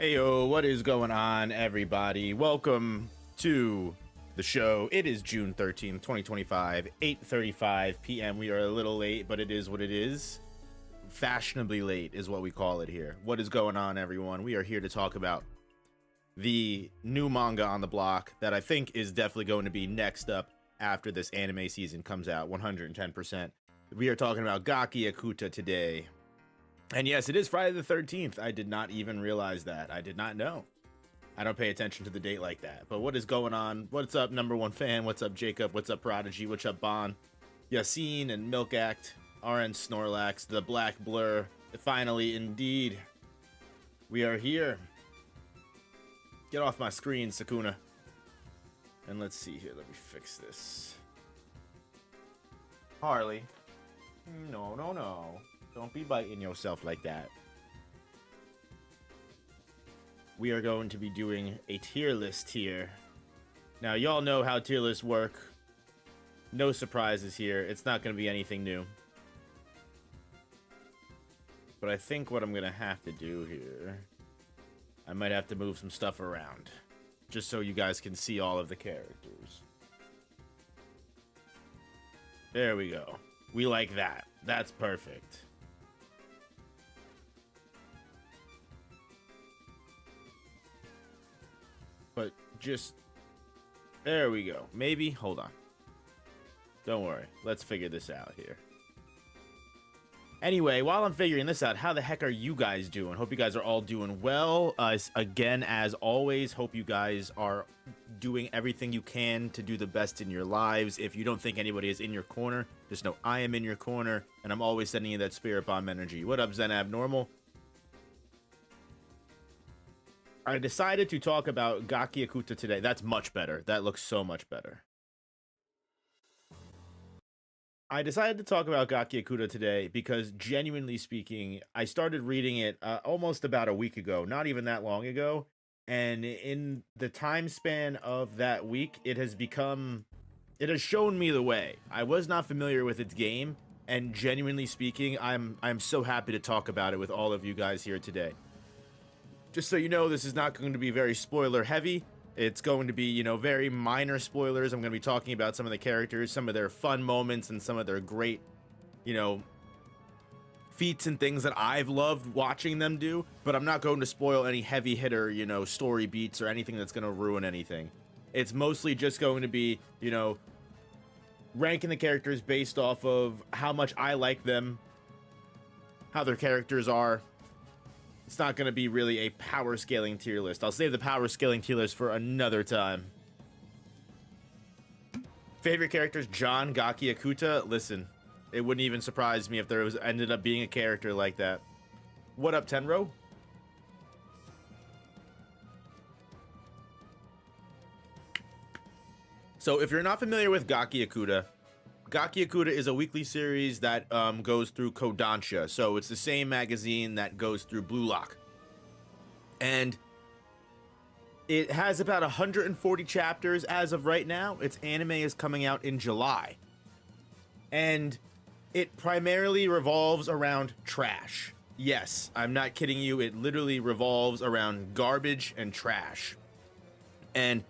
Heyo, what is going on, everybody? Welcome to the show. It is June 13th, 2025, 8:35 p.m. We are a little late, but it is what it is. Fashionably late is what we call it here. What is going on, everyone? We are here to talk about the new manga on the block that I think is definitely going to be next up after this anime season comes out, 110%. We are talking about Gachiakuta today. And yes, it is Friday the 13th. I did not even realize that. I did not know. I don't pay attention to the date like that. But what is going on? What's up, number one fan? What's up, Jacob? What's up, Prodigy? What's up, Bon? Yassine and Milk Act, RN Snorlax, the Black Blur. Finally, indeed, we are here. Get off my screen, Sakuna. And let's see here. Let me fix this. Harley. No, no, no. Don't be biting yourself like that. We are going to be doing a tier list here. Now, y'all know how tier lists work. No surprises here. It's not going to be anything new. But I think what I'm going to have to do here, I might have to move some stuff around. Just so you guys can see all of the characters. There we go. We like that. That's perfect. But just, there we go. Maybe, hold on. Don't worry. Let's figure this out here. Anyway, while I'm figuring this out, how the heck are you guys doing? Hope you guys are all doing well. Again, as always, hope you guys are doing everything you can to do the best in your lives. If you don't think anybody is in your corner, just know I am in your corner, and I'm always sending you that spirit bomb energy. What up, Zen Abnormal? I decided to talk about Gachiakuta today. That's much better. That looks so much better. I decided to talk about Gachiakuta today because, genuinely speaking, I started reading it almost about a week ago, not even that long ago. And in the time span of that week, it has shown me the way. I was not familiar with its game, and genuinely speaking, I'm so happy to talk about it with all of you guys here today. Just so you know, this is not going to be very spoiler heavy. It's going to be, very minor spoilers. I'm going to be talking about some of the characters, some of their fun moments, and some of their great, feats and things that I've loved watching them do. But I'm not going to spoil any heavy hitter, story beats or anything that's going to ruin anything. It's mostly just going to be, ranking the characters based off of how much I like them, how their characters are. It's not going to be really a power scaling tier list. I'll save the power scaling tier list for another time. Favorite characters, John Gachiakuta. Listen, it wouldn't even surprise me if there ended up being a character like that. What up, Tenro? So if you're not familiar with Gachiakuta, Gachiakuta is a weekly series that goes through Kodansha. So it's the same magazine that goes through Blue Lock. And it has about 140 chapters as of right now. Its anime is coming out in July. And it primarily revolves around trash. Yes, I'm not kidding you. It literally revolves around garbage and trash. And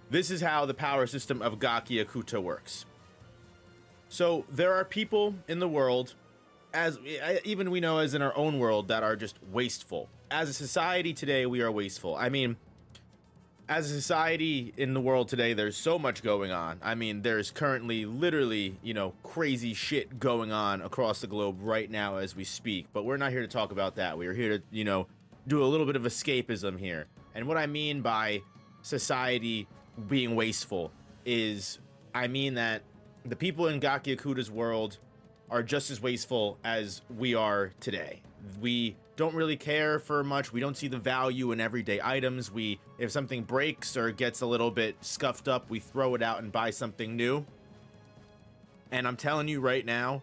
this is how the power system of Gachiakuta works. So there are people in the world, as even we know as in our own world, that are just wasteful. As a society today, we are wasteful. I mean, as a society in the world today, there's so much going on. I mean, there's currently literally, crazy shit going on across the globe right now as we speak. But we're not here to talk about that. We're here to, do a little bit of escapism here. And what I mean by society being wasteful is, I mean that the people in Gachiakuta's world are just as wasteful as we are today. We don't really care for much. We don't see the value in everyday items. If something breaks or gets a little bit scuffed up, we throw it out and buy something new. And I'm telling you right now,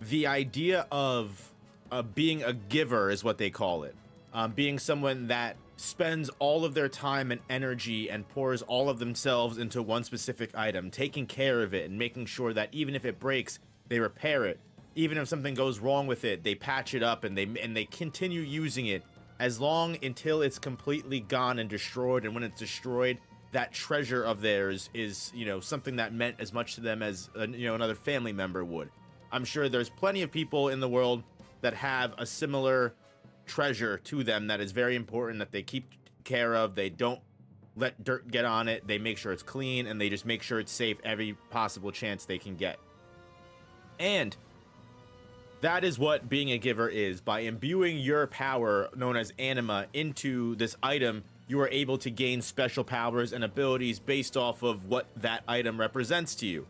the idea of being a giver is what they call it. Being someone that spends all of their time and energy and pours all of themselves into one specific item, taking care of it and making sure that even if it breaks, they repair it. Even if something goes wrong with it, they patch it up and they continue using it as long until it's completely gone and destroyed. And when it's destroyed, that treasure of theirs is, you know, something that meant as much to them as, you know, another family member would. I'm sure there's plenty of people in the world that have a similar treasure to them that is very important, that they keep care of. They don't let dirt get on it. They make sure it's clean, and they just make sure it's safe every possible chance they can get. And that is what being a giver is. By imbuing your power, known as anima, into this item, you are able to gain special powers and abilities based off of what that item represents to you.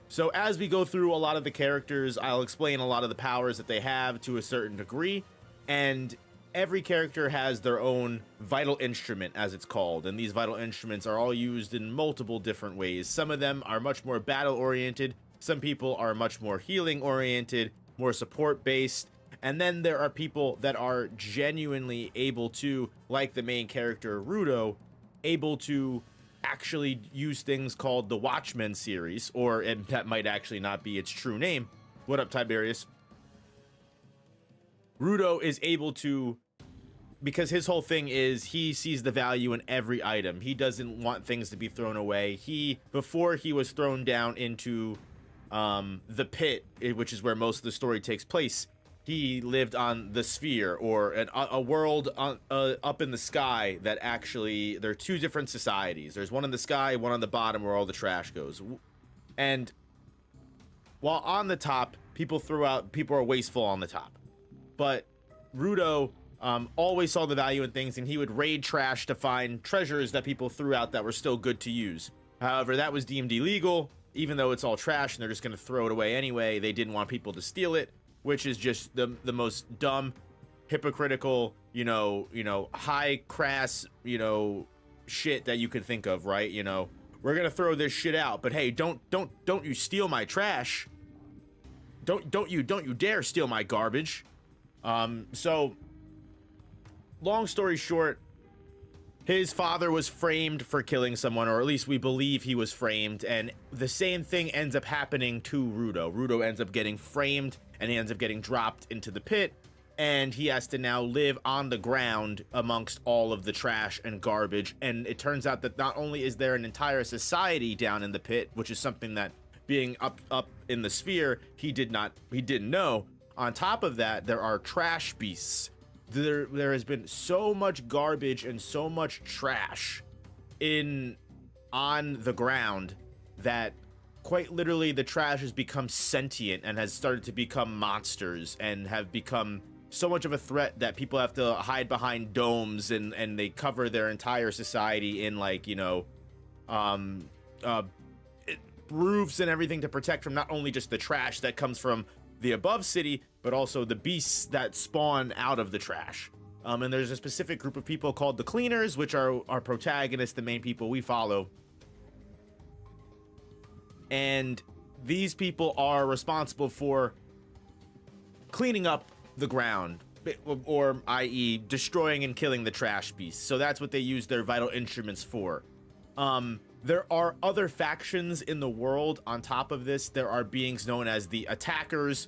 So as we go through a lot of the characters, I'll explain a lot of the powers that they have to a certain degree, and every character has their own vital instrument, as it's called, and these vital instruments are all used in multiple different ways. Some of them are much more battle-oriented, some people are much more healing-oriented, more support-based, and then there are people that are genuinely able to, like the main character, Rudo, able to actually use things called the Watchmen series, or and that might actually not be its true name. What up, Tiberius? Rudo is able to, because his whole thing is he sees the value in every item. He doesn't want things to be thrown away. Before he was thrown down into the pit, which is where most of the story takes place, he lived on the sphere, or a world up in the sky that actually, there are two different societies. There's one in the sky, one on the bottom where all the trash goes. And while on the top, people are wasteful on the top. But Rudo always saw the value in things, and he would raid trash to find treasures that people threw out that were still good to use. However, that was deemed illegal, even though it's all trash and they're just going to throw it away anyway. They didn't want people to steal it, which is just the most dumb, hypocritical, you know, high crass, you know, shit that you could think of, right? You know, we're gonna throw this shit out, but hey, don't you steal my trash? Don't you dare steal my garbage. So long story short, his father was framed for killing someone, or at least we believe he was framed, and the same thing ends up happening to Rudo. Rudo ends up getting framed, and he ends up getting dropped into the pit, and he has to now live on the ground amongst all of the trash and garbage. And it turns out that not only is there an entire society down in the pit, which is something that being up in the sphere, he didn't know. On top of that, there are trash beasts. There has been so much garbage and so much trash on the ground that quite literally the trash has become sentient and has started to become monsters and have become so much of a threat that people have to hide behind domes, and they cover their entire society in, like, you know, roofs and everything to protect from not only just the trash that comes from the above city, but also the beasts that spawn out of the trash. And there's a specific group of people called the Cleaners, which are our protagonists, the main people we follow. And these people are responsible for cleaning up the ground, or i.e. destroying and killing the trash beasts. So that's what they use their vital instruments for. There are other factions in the world on top of this. There are beings known as the Attackers,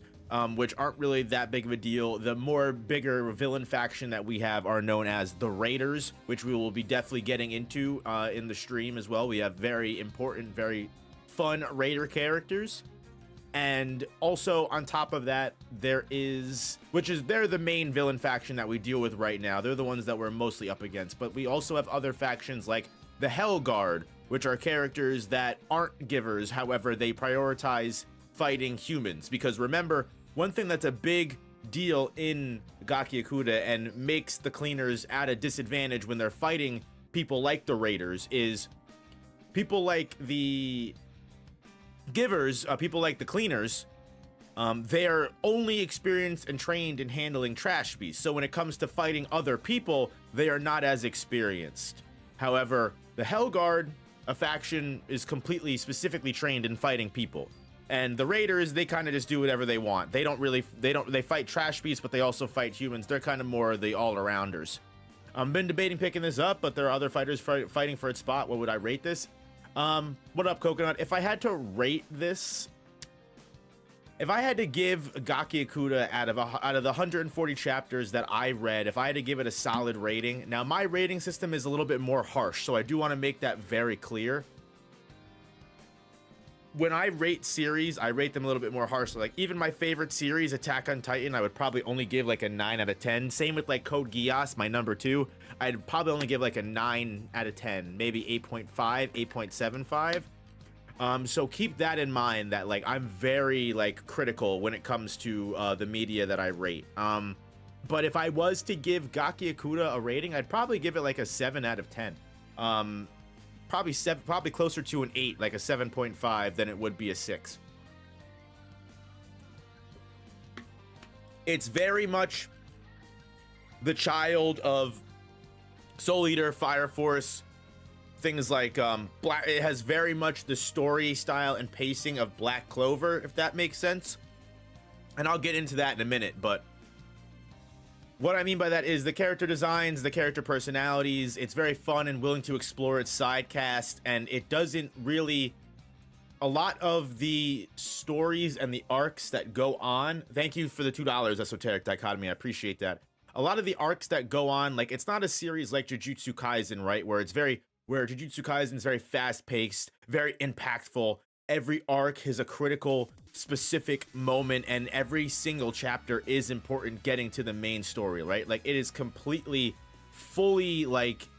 which aren't really that big of a deal. The more bigger villain faction that we have are known as the Raiders, which we will be definitely getting into in the stream as well. We have very important, very fun Raider characters. And also on top of that, they're the main villain faction that we deal with right now. They're the ones that we're mostly up against. But we also have other factions like the Hell Guard, which are characters that aren't givers. However, they prioritize fighting humans. Because remember, one thing that's a big deal in Gachiakuta and makes the Cleaners at a disadvantage when they're fighting people like the Raiders is people like the givers, people like the Cleaners, they are only experienced and trained in handling trash beasts. So when it comes to fighting other people, they are not as experienced. However, the Hell Guard, a faction, is completely specifically trained in fighting people. And the Raiders, they kind of just do whatever they want. They fight trash beasts, but they also fight humans. They're kind of more the all-arounders. I've been debating picking this up, but there are other fighters fighting for its spot. What would I rate this? What up, Coconut? If I had to rate this, If I had to give Gachiakuta out of the 140 chapters that I read, if I had to give it a solid rating, now my rating system is a little bit more harsh, so I do want to make that very clear. When I rate series, I rate them a little bit more harsh. So like even my favorite series, Attack on Titan, I would probably only give like a 9 out of 10. Same with like Code Geass, my number 2. I'd probably only give like a 9 out of 10, maybe 8.5, 8.75. So keep that in mind, that like I'm very like critical when it comes to the media that I rate. But if I was to give Gachiakuta a rating, I'd probably give it like a 7 out of 10. Probably closer to an 8, like a 7.5, than it would be a 6. It's very much the child of Soul Eater, Fire Force, things like Black. It has very much the story style and pacing of Black Clover, if that makes sense. And I'll get into that in a minute, but what I mean by that is the character designs, the character personalities. It's very fun and willing to explore its side cast, and it doesn't really. A lot of the stories and the arcs that go on. Thank you for the $2, Esoteric Dichotomy. I appreciate that. A lot of the arcs that go on, like it's not a series like Jujutsu Kaisen, right? Where Jujutsu Kaisen is very fast paced, very impactful. Every arc has a critical, specific moment, and every single chapter is important getting to the main story, right? Like it is completely, fully like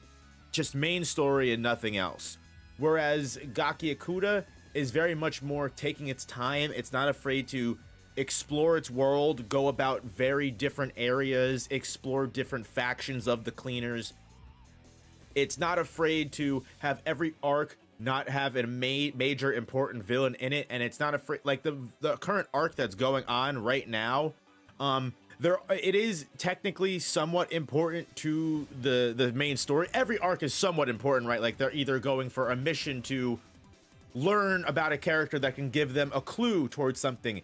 just main story and nothing else. Whereas Gachiakuta is very much more taking its time. It's not afraid to explore its world, go about very different areas, explore different factions of the cleaners. It's not afraid to have every arc not have a major important villain in it, and it's not afraid, like the current arc that's going on right now, it is technically somewhat important to the main story. Every arc is somewhat important, right? Like they're either going for a mission to learn about a character that can give them a clue towards something.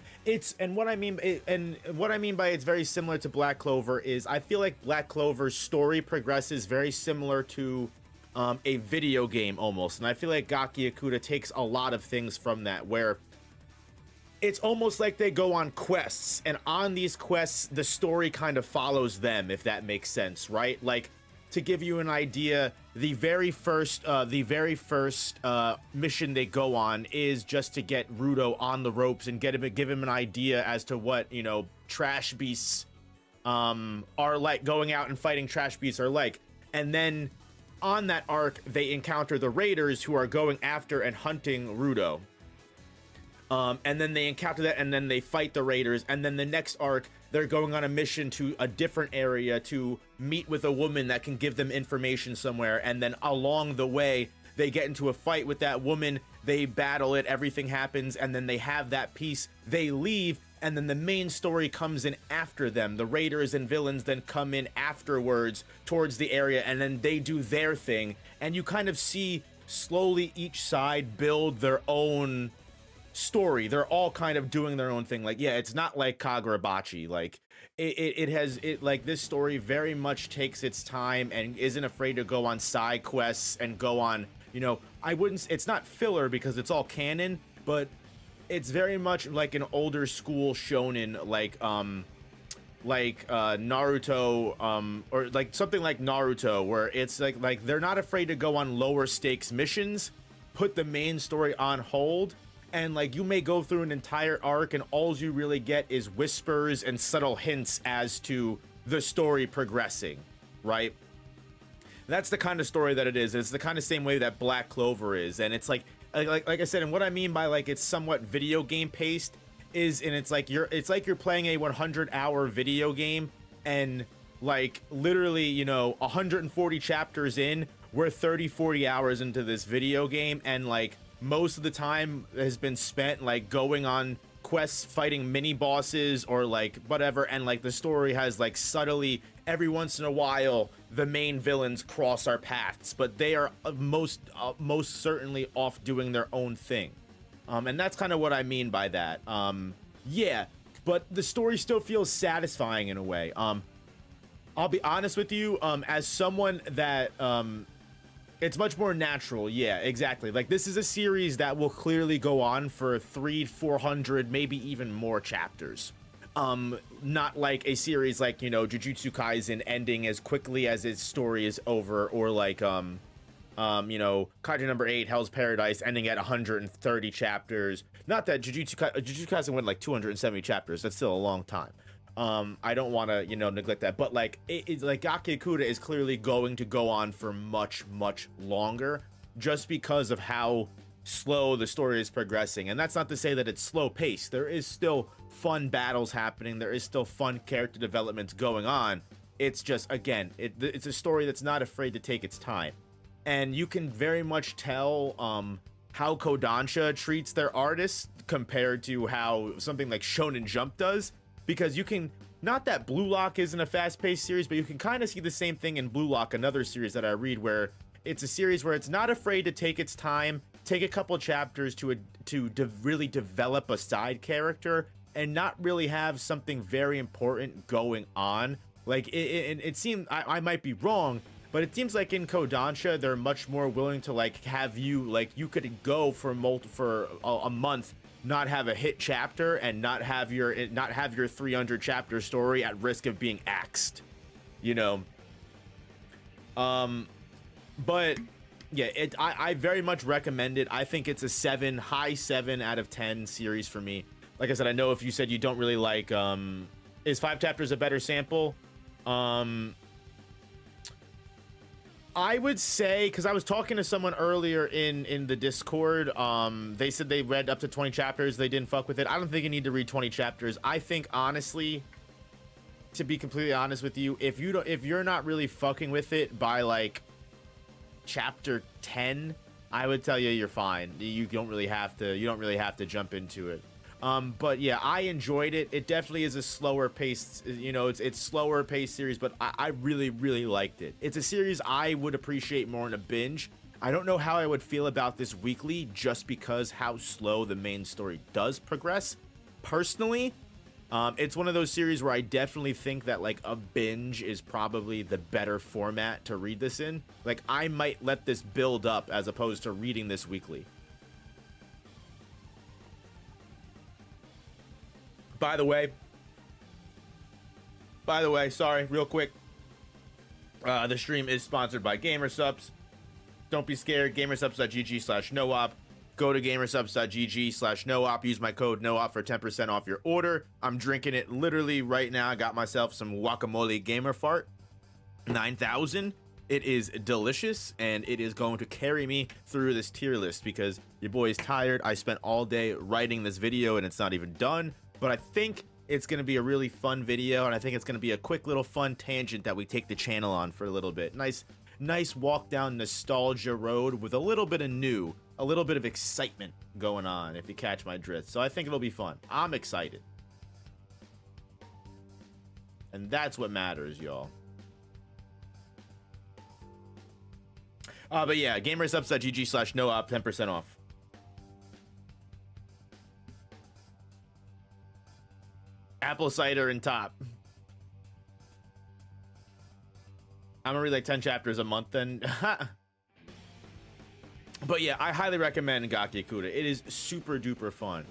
What I mean by it's very similar to Black Clover is I feel like Black Clover's story progresses very similar to a video game almost, and I feel like Gachiakuta takes a lot of things from that, where it's almost like they go on quests, and on these quests the story kind of follows them, if that makes sense, right? Like, to give you an idea, the very first mission they go on is just to get Rudo on the ropes and give him an idea as to what, you know, trash beasts are like, going out and fighting trash beasts are like. And then on that arc they encounter the raiders who are going after and hunting Rudo. And then they encounter that, and then they fight the raiders, and then the next arc they're going on a mission to a different area to meet with a woman that can give them information somewhere, and then along the way they get into a fight with that woman, they battle it, everything happens, and then they have that piece, they leave, and then the main story comes in after them. The raiders and villains then come in afterwards towards the area, and then they do their thing, and you kind of see slowly each side build their own story. They're all kind of doing their own thing. Like, yeah, it's not like Kagurabachi. Like like this story very much takes its time and isn't afraid to go on side quests and go on, you know, it's not filler because it's all canon, but it's very much like an older school shonen, like Naruto, or like something like Naruto, where it's like they're not afraid to go on lower stakes missions, put the main story on hold. And like you may go through an entire arc and all you really get is whispers and subtle hints as to the story progressing, right? That's the kind of story that it is. It's the kind of same way that Black Clover is. And it's like I said, and what I mean by like it's somewhat video game paced is, and it's like you're playing a 100-hour video game, and like literally, you know, 140 chapters in, we're 30-40 hours into this video game, and like most of the time has been spent like going on quests, fighting mini bosses or like whatever, and like the story has like subtly every once in a while the main villains cross our paths, but they are most certainly off doing their own thing, and that's kind of what I mean by that. Yeah, but the story still feels satisfying in a way. I'll be honest with you, as someone that It's much more natural. Yeah, exactly. Like, this is a series that will clearly go on for 400, maybe even more chapters. Not like a series like, you know, Jujutsu Kaisen ending as quickly as its story is over, or like, you know, Kaiju number 8, Hell's Paradise, ending at 130 chapters. Not that Jujutsu Kaisen went like 270 chapters. That's still a long time. I don't want to, you know, neglect that, but like, it's like Gachiakuta is clearly going to go on for much, much longer, just because of how slow the story is progressing. And that's not to say that it's slow paced. There is still fun battles happening. There is still fun character developments going on. It's just, again, it's a story that's not afraid to take its time. And you can very much tell how Kodansha treats their artists compared to how something like Shonen Jump does, because you can, not that Blue Lock isn't a fast-paced series, but you can kind of see the same thing in Blue Lock, another series that I read, where it's a series where it's not afraid to take its time, take a couple chapters to really develop a side character, and not really have something very important going on. Like, it seemed, I might be wrong, but it seems like in Kodansha, they're much more willing to like have you, like, you could go for a month, not have a hit chapter, and not have your 300 chapter story at risk of being axed, you know. But yeah, I very much recommend it. I think it's a high 7 out of 10 series for me. Like I said, I know if you said you don't really like, is 5 chapters a better sample? I would say, because I was talking to someone earlier in the Discord, they said they read up to 20 chapters, they didn't fuck with it. I don't think you need to read 20 chapters. I think, honestly, to be completely honest with you, if you're not really fucking with it by like chapter 10, I would tell you you're fine. You don't really have to jump into it. But yeah, I enjoyed it. It definitely is a slower paced, you know, it's slower paced series, but I really, really liked it. It's a series I would appreciate more in a binge. I don't know how I would feel about this weekly, just because how slow the main story does progress. Personally, it's one of those series where I definitely think that like a binge is probably the better format to read this in. Like, I might let this build up as opposed to reading this weekly. By the way, sorry, real quick. The stream is sponsored by Gamersubs. Don't be scared. Gamersubs.gg/noop. Go to gamersubs.gg/noop. Use my code NOOP for 10% off your order. I'm drinking it literally right now. I got myself some guacamole gamer fart 9000. It is delicious, and it is going to carry me through this tier list because your boy is tired. I spent all day writing this video, and it's not even done. But I think it's going to be a really fun video, and I think it's going to be a quick little fun tangent that we take the channel on for a little bit. Nice walk down nostalgia road with a little bit of excitement going on, if you catch my drift. So I think it'll be fun. I'm excited. And that's what matters, y'all. But yeah, gamersubs.gg/noop, 10% off. Apple cider and top. I'm gonna read like 10 chapters a month then. But yeah, I highly recommend Gachiakuta. It is super duper fun.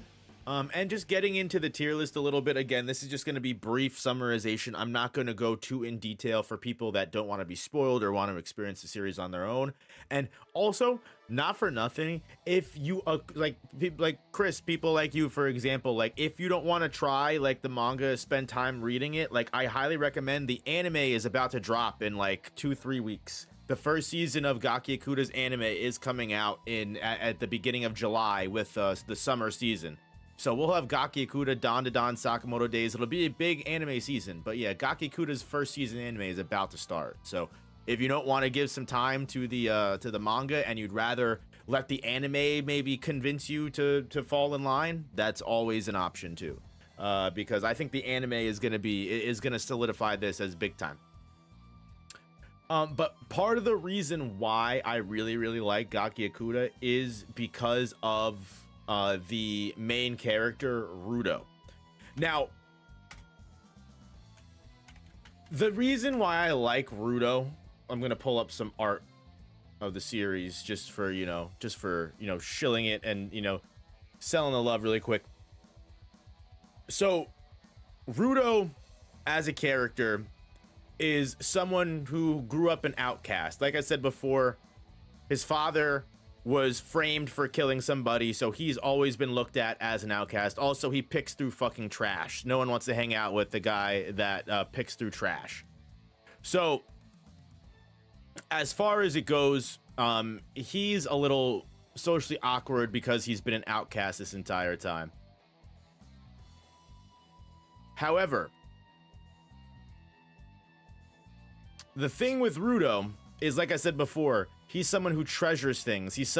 And just getting into the tier list a little bit, again, this is just going to be brief summarization. I'm not going to go too in detail for people that don't want to be spoiled or want to experience the series on their own. And also, not for nothing, if you like Chris, people like you, for example, like if you don't want to try like the manga, spend time reading it, like I highly recommend. The anime is about to drop in like 2-3 weeks. The first season of Gachiakuta's anime is coming out at the beginning of July with the summer season. So we'll have Gachiakuta, Don to Don, Sakamoto Days. It'll be a big anime season. But yeah, Gachiakuta's first season anime is about to start. So if you don't want to give some time to the manga and you'd rather let the anime maybe convince you to fall in line, that's always an option too. Because I think the anime is gonna solidify this as big time. But part of the reason why I really, really like Gachiakuta is because of the main character, Rudo. Now, the reason why I like Rudo, I'm going to pull up some art. of the series, just for, shilling it and, selling the love really quick. So, Rudo, as a character, is someone who grew up an outcast. Like I said before, his father was framed for killing somebody, so he's always been looked at as an outcast. Also, he picks through fucking trash. No one wants to hang out with the guy that picks through trash. So, as far as it goes, he's a little socially awkward because he's been an outcast this entire time. However, the thing with Rudo is, like I said before, he's someone who treasures things. He's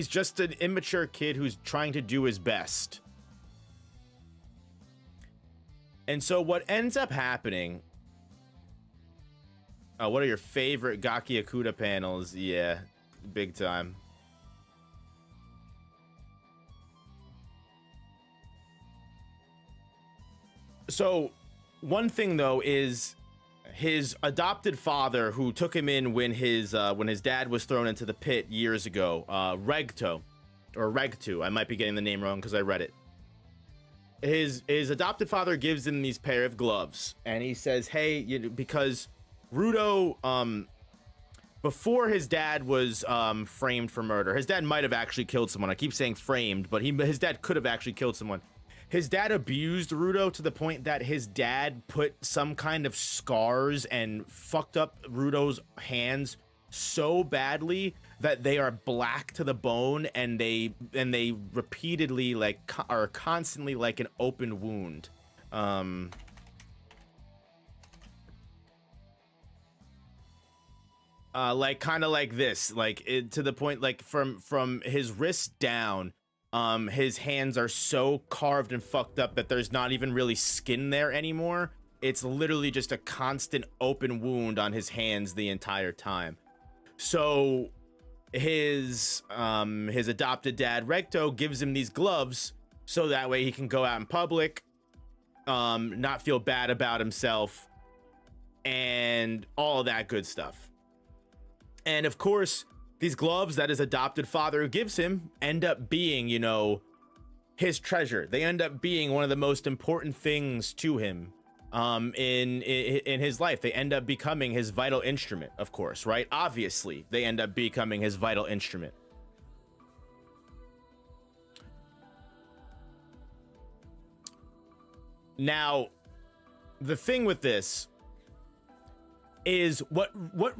just an immature kid who's trying to do his best. And so what ends up happening... what are your favorite Gachiakuta panels? Yeah, big time. So, one thing though is his adopted father, who took him in when his dad was thrown into the pit years ago, Regtu. I might be getting the name wrong because I read it. His adopted father gives him these pair of gloves, and he says, "Hey, because Rudo, before his dad was framed for murder, his dad might have actually killed someone. I keep saying framed, but his dad could have actually killed someone." His dad abused Rudo to the point that his dad put some kind of scars and fucked up Rudo's hands so badly that they are black to the bone, and they repeatedly are constantly like an open wound. Like kind of like this, to the point, like from his wrist down. His hands are so carved and fucked up that there's not even really skin there anymore. It's literally just a constant open wound on his hands the entire time. So his adopted dad, Recto, gives him these gloves so that way he can go out in public, not feel bad about himself, and all of that good stuff. And of course, these gloves that his adopted father gives him end up being, his treasure. They end up being one of the most important things to him in his life. They end up becoming his vital instrument, of course, right? Obviously, they end up becoming his vital instrument. Now, the thing with this is what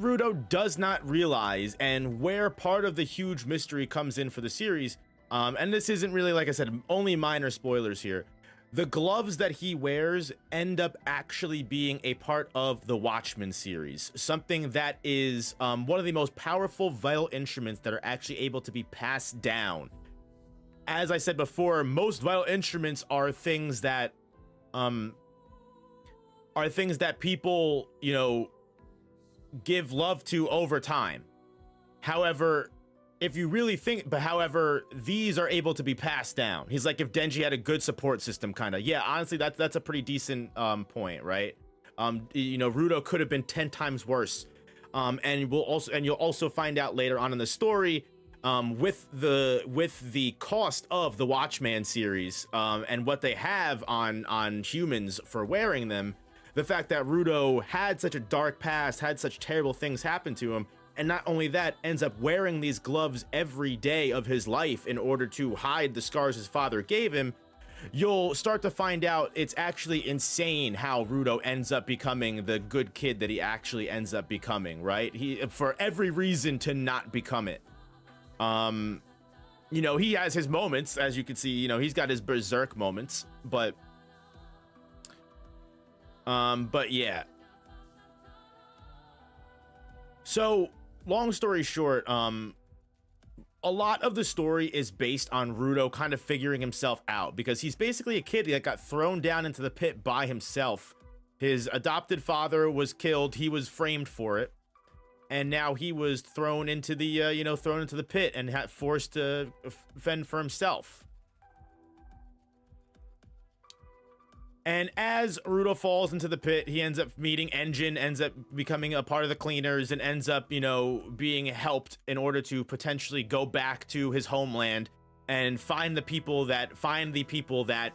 Rudo does not realize, and where part of the huge mystery comes in for the series, and this isn't really, like I said, only minor spoilers here. The gloves that he wears end up actually being a part of the Watchmen series, something that is one of the most powerful vital instruments that are actually able to be passed down. As I said before, most vital instruments are things that people, give love to over time. However, if you really think, these are able to be passed down. He's like, if Denji had a good support system, kind of. Yeah, honestly, that's a pretty decent point, right? Rudo could have been 10 times worse. And you'll also find out later on in the story, with the cost of the Watchman series, and what they have on humans for wearing them. The fact that Rudo had such a dark past, had such terrible things happen to him, and not only that, ends up wearing these gloves every day of his life in order to hide the scars his father gave him, you'll start to find out it's actually insane how Rudo ends up becoming the good kid that he actually ends up becoming, right? For every reason to not become it. He has his moments, as you can see, he's got his berserk moments, but yeah. So, long story short, a lot of the story is based on Rudo kind of figuring himself out, because he's basically a kid that got thrown down into the pit by himself. His adopted father was killed, he was framed for it, and now he was thrown into the pit and forced to fend for himself. And as Rudo falls into the pit, he ends up meeting Engine, ends up becoming a part of the cleaners, and ends up, you know, being helped in order to potentially go back to his homeland and find the people that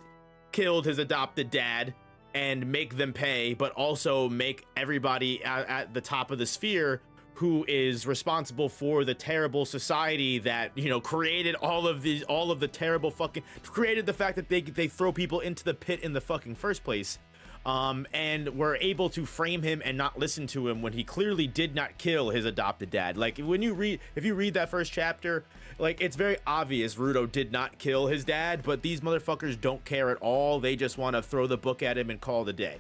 killed his adopted dad and make them pay, but also make everybody at the top of the sphere who is responsible for the terrible society that, you know, created all of the terrible fucking, created the fact that they throw people into the pit in the fucking first place, and were able to frame him and not listen to him when he clearly did not kill his adopted dad. Like, when you read, if you read that first chapter, like, it's very obvious Rudo did not kill his dad, but these motherfuckers don't care at all. They just want to throw the book at him and call it a day.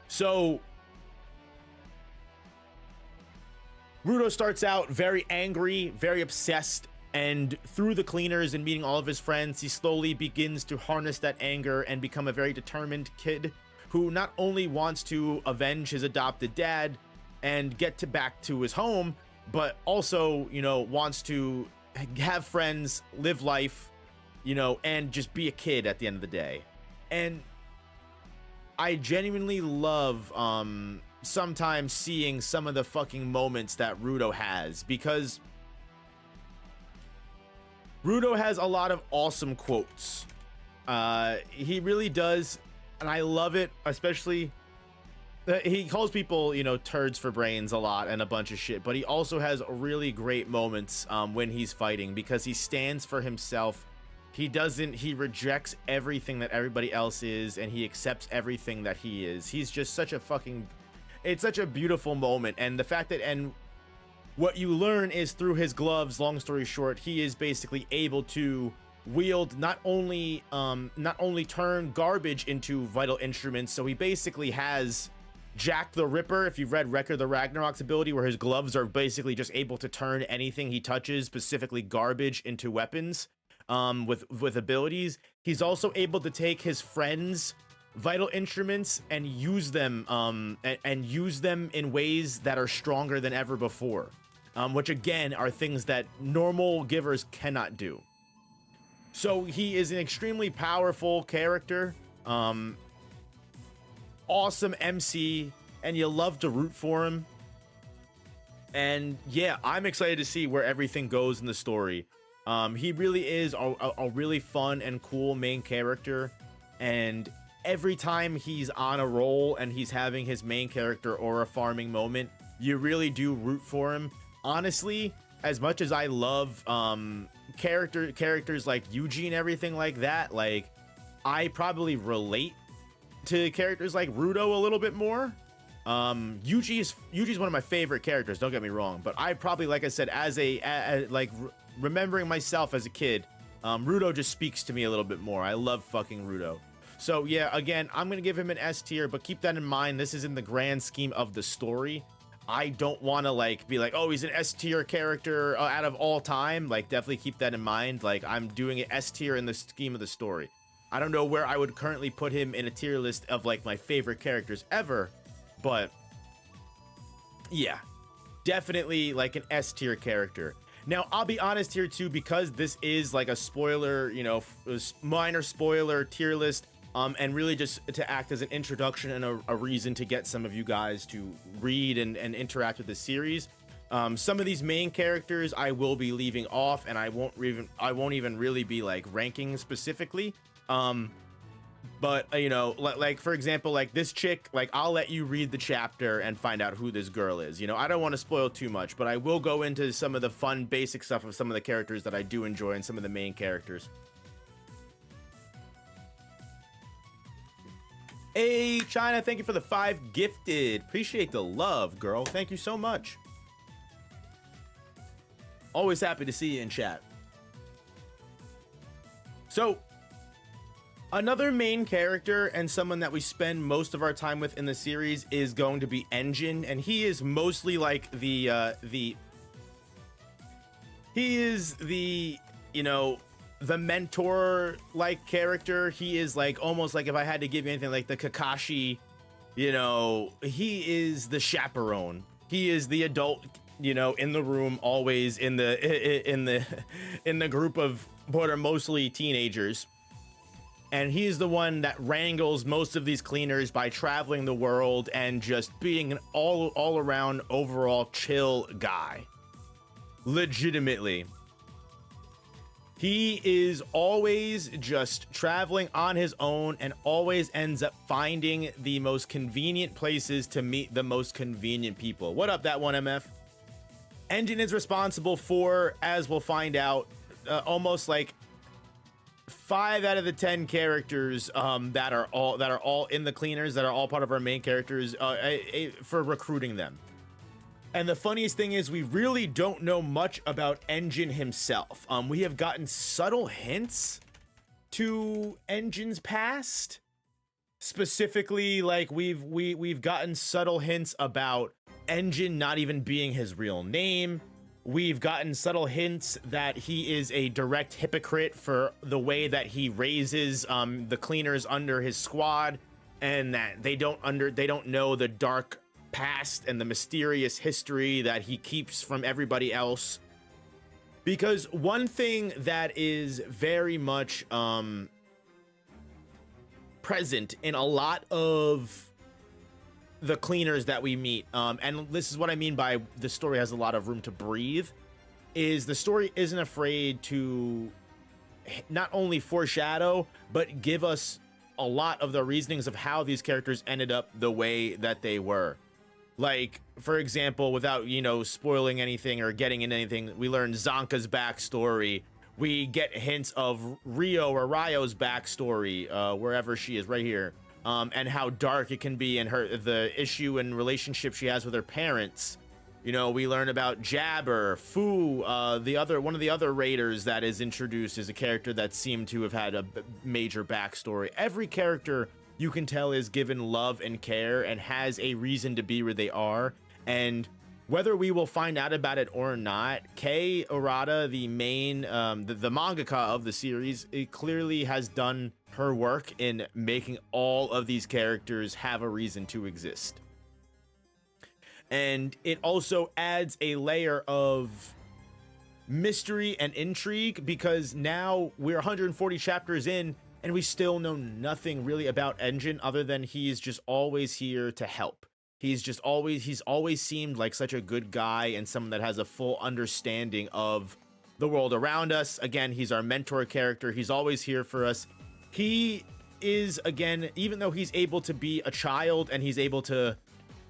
So Rudo starts out very angry, very obsessed, and through the cleaners and meeting all of his friends, he slowly begins to harness that anger and become a very determined kid who not only wants to avenge his adopted dad and get back to his home, but also, you know, wants to have friends, live life, you know, and just be a kid at the end of the day. And I genuinely love sometimes seeing some of the fucking moments that Rudo has, because Rudo has a lot of awesome quotes. He really does, and I love it, especially he calls people, you know, turds for brains a lot and a bunch of shit, but he also has really great moments when he's fighting, because he stands for himself. He rejects everything that everybody else is, and he accepts everything that he is. He's just such a fucking, it's such a beautiful moment. And the fact that, and what you learn is through his gloves, long story short, he is basically able to wield not only turn garbage into vital instruments. So he basically has Jack the Ripper, if you've read Wrecker the Ragnarok's ability, where his gloves are basically just able to turn anything he touches, specifically garbage, into weapons, with abilities. He's also able to take his friends' vital instruments and use them in ways that are stronger than ever before, which again are things that normal givers cannot do. So he is an extremely powerful character, awesome MC, and you love to root for him. And yeah, I'm excited to see where everything goes in the story. He really is a really fun and cool main character, and every time he's on a roll and he's having his main character or a farming moment, you really do root for him. Honestly, as much as I love characters like Yuji and everything like that, like, I probably relate to characters like Rudo a little bit more. Yuji's one of my favorite characters, don't get me wrong, but I probably, like I said, as remembering myself as a kid, Rudo just speaks to me a little bit more. I love fucking Rudo. So yeah, again, I'm gonna give him an S tier, but keep that in mind, this is in the grand scheme of the story. I don't want to like be like, oh, he's an S tier character out of all time. Like, definitely keep that in mind. Like, I'm doing it S tier in the scheme of the story. I don't know where I would currently put him in a tier list of like my favorite characters ever, but yeah, definitely like an S tier character. Now, I'll be honest here too, because this is like a spoiler, you know, minor spoiler tier list, and really just to act as an introduction and a reason to get some of you guys to read and interact with the series. Some of these main characters I will be leaving off, and I won't even really be like ranking specifically. But you know, like for example, like this chick, like I'll let you read the chapter and find out who this girl is. You know, I don't want to spoil too much, but I will go into some of the fun basic stuff of some of the characters that I do enjoy and some of the main characters. Hey, China, thank you for the 5 gifted. Appreciate the love, girl. Thank you so much. Always happy to see you in chat. So, another main character and someone that we spend most of our time with in the series is going to be Engine, and he is mostly like he is the, you know, the mentor like character. He is like almost like, if I had to give you anything, like the Kakashi, you know, he is the chaperone. He is the adult, you know, in the room, always in the group of what are mostly teenagers. And he's the one that wrangles most of these cleaners by traveling the world and just being an all around overall chill guy. Legitimately. He is always just traveling on his own and always ends up finding the most convenient places to meet the most convenient people. What up, that one, MF? Engine is responsible for, as we'll find out, almost like 5 out of the 10 characters that are all in the cleaners, that are all part of our main characters, for recruiting them. And the funniest thing is we really don't know much about Engine himself. We have gotten subtle hints to Engine's past. Specifically, like we've gotten subtle hints about Engine not even being his real name. We've gotten subtle hints that he is a direct hypocrite for the way that he raises the cleaners under his squad, and that they don't know the dark past and the mysterious history that he keeps from everybody else. Because one thing that is very much present in a lot of the cleaners that we meet, and this is what I mean by the story has a lot of room to breathe, is the story isn't afraid to not only foreshadow but give us a lot of the reasonings of how these characters ended up the way that they were. Like, for example, without, you know, spoiling anything or getting into anything, we learn Zanka's backstory. We get hints of Rio or Ryo's backstory, wherever she is, right here, and how dark it can be, and the issue and relationship she has with her parents. You know, we learn about Jabber, Fu, one of the other raiders that is introduced is a character that seemed to have had a major backstory. Every character, you can tell, is given love and care and has a reason to be where they are. And whether we will find out about it or not, Kei Arata, the main, the mangaka of the series, it clearly has done her work in making all of these characters have a reason to exist. And it also adds a layer of mystery and intrigue, because now we're 140 chapters in and we still know nothing really about Engine other than he's just always here to help. He's always seemed like such a good guy and someone that has a full understanding of the world around us. Again, he's our mentor character. He's always here for us. He is, again, even though he's able to be a child and he's able to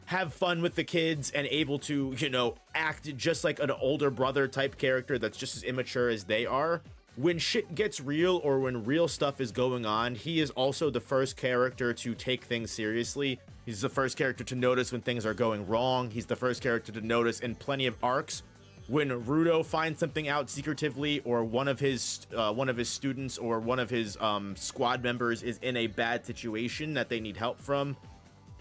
have fun with the kids and able to, you know, act just like an older brother type character that's just as immature as they are, when shit gets real or when real stuff is going on, he is also the first character to take things seriously. He's the first character to notice when things are going wrong. He's the first character to notice in plenty of arcs when Rudo finds something out secretively, or one of his students or one of his squad members is in a bad situation that they need help from.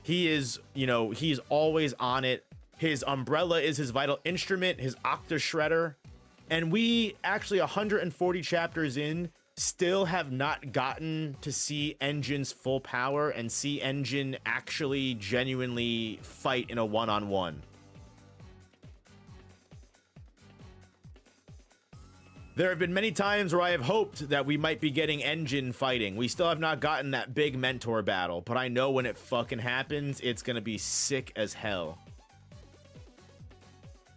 He is, you know, he's always on it. His umbrella is his vital instrument, his Octa Shredder. And we actually 140 chapters in still have not gotten to see Engine's full power and see Engine actually genuinely fight in a one-on-one. There have been many times where I have hoped that we might be getting Engine fighting. We still have not gotten that big mentor battle, but I know when it fucking happens, it's gonna be sick as hell.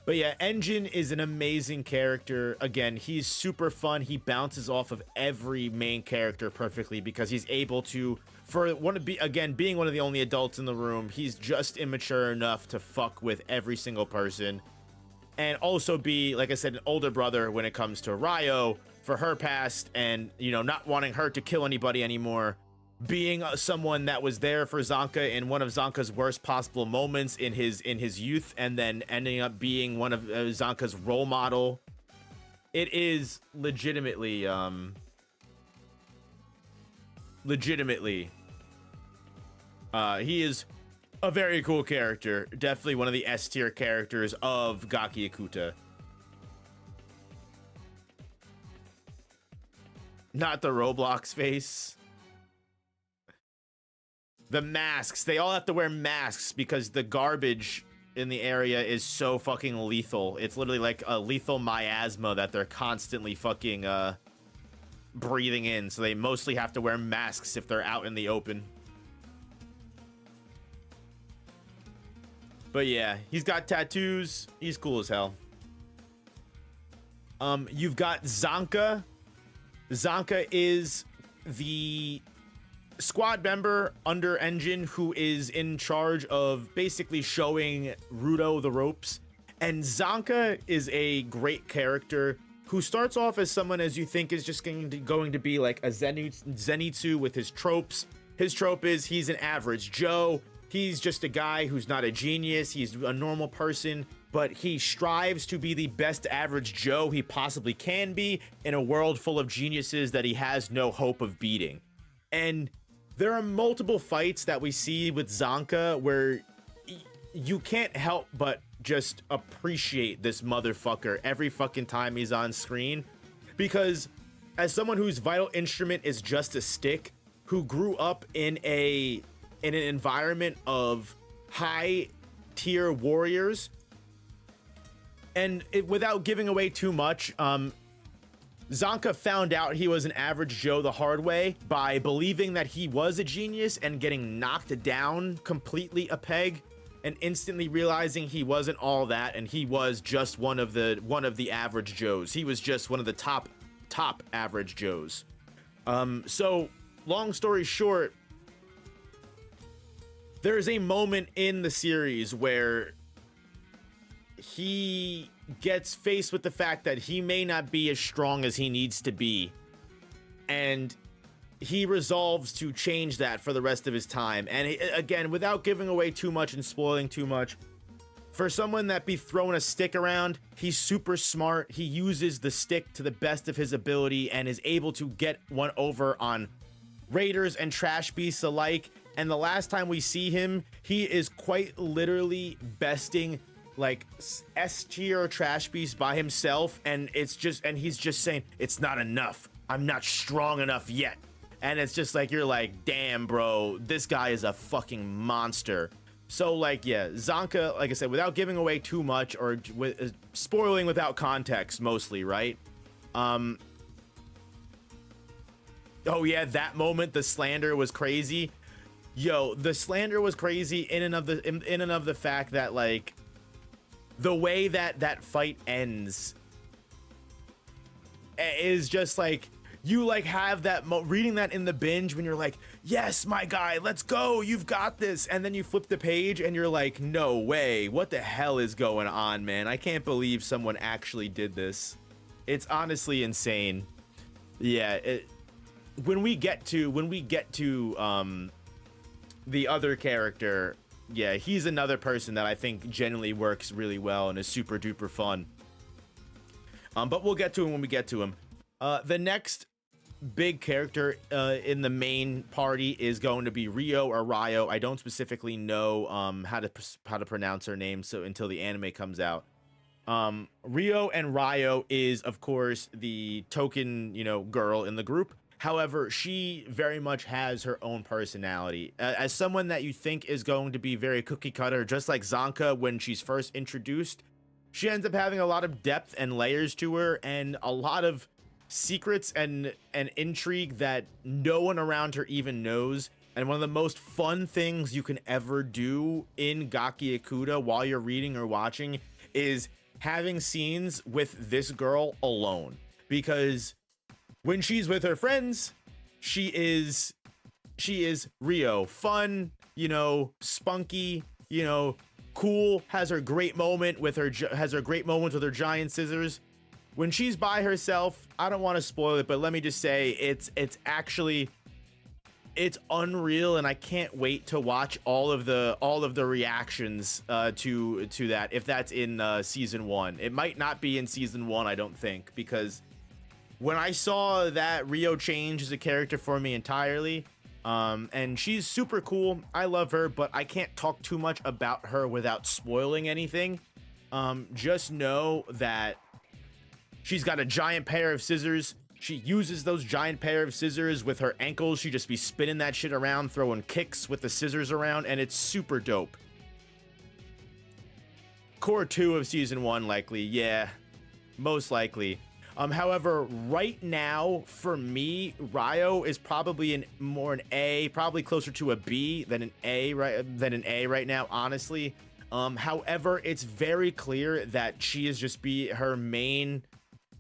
But yeah, Engine is an amazing character. Again, he's super fun. He bounces off of every main character perfectly because he's able to, being one of the only adults in the room, he's just immature enough to fuck with every single person. And also be, like I said, an older brother when it comes to Ryo for her past and, you know, not wanting her to kill anybody anymore. Being someone that was there for Zanka in one of Zanka's worst possible moments in his youth, and then ending up being one of Zanka's role model. It is legitimately he is a very cool character. Definitely one of the S tier characters of Gachiakuta. Not the Roblox face. The masks, they all have to wear masks because the garbage in the area is so fucking lethal. It's literally like a lethal miasma that they're constantly fucking breathing in, so they mostly have to wear masks if they're out in the open. But yeah, he's got tattoos. He's cool as hell. You've got Zanka. Zanka is the squad member under Engine who is in charge of basically showing Rudo the ropes. And Zanka is a great character who starts off as someone as you think is just going to be like a Zenitsu with his tropes. His trope is he's an average Joe. He's just a guy who's not a genius. He's a normal person, but he strives to be the best average Joe he possibly can be in a world full of geniuses that he has no hope of beating. And there are multiple fights that we see with Zanka where you can't help but just appreciate this motherfucker every fucking time he's on screen, because as someone whose vital instrument is just a stick, who grew up in an environment of high tier warriors, and without giving away too much, Zanka found out he was an average Joe the hard way by believing that he was a genius and getting knocked down completely a peg, and instantly realizing he wasn't all that, and he was just one of the average Joes. He was just one of the top average Joes. So long story short, there is a moment in the series where he gets faced with the fact that he may not be as strong as he needs to be, and he resolves to change that for the rest of his time. And again, without giving away too much and spoiling too much, for someone that be throwing a stick around, he's super smart. He uses the stick to the best of his ability and is able to get one over on raiders and trash beasts alike. And the last time we see him, he is quite literally besting like S tier trash beast by himself, and he's just saying, it's not enough, I'm not strong enough yet. And it's just like, you're like, damn bro, this guy is a fucking monster. So like, yeah, Zanka, like I said, without giving away too much or spoiling without context mostly, right? Oh yeah, that moment, the slander was crazy. Yo, the slander was crazy in and of the fact that like the way that fight ends is just like, you like have that reading that in the binge when you're like, yes, my guy, let's go, you've got this. And then you flip the page and you're like, no way, what the hell is going on, man? I can't believe someone actually did this. It's honestly insane. Yeah, when we get to the other character, yeah, he's another person that I think genuinely works really well and is super duper fun. But we'll get to him when we get to him. The next big character in the main party is going to be Rio or Ryo. I don't specifically know how to pronounce her name, so until the anime comes out. Rio and Ryo is of course the token, girl in the group. However, she very much has her own personality. As someone that you think is going to be very cookie cutter, just like Zanka when she's first introduced, she ends up having a lot of depth and layers to her, and a lot of secrets and intrigue that no one around her even knows. And one of the most fun things you can ever do in Gachiakuta while you're reading or watching is having scenes with this girl alone, because when she's with her friends, she is Rio, fun, spunky, cool, has her great moment with her giant scissors. When she's by herself, I don't want to spoil it, but let me just say it's unreal, and I can't wait to watch all of the reactions to that, if that's in season 1. It might not be in season 1, I don't think, because when I saw that, Rio changed as a character for me entirely. And she's super cool. I love her, but I can't talk too much about her without spoiling anything. Just know that she's got a giant pair of scissors. She uses those giant pair of scissors with her ankles. She just be spinning that shit around, throwing kicks with the scissors around, and it's super dope. Core 2 of season 1, likely. Yeah, most likely. However, right now for me, Ryo is probably more an A, probably closer to a B than an A, right now, honestly. However, it's very clear that she is just her main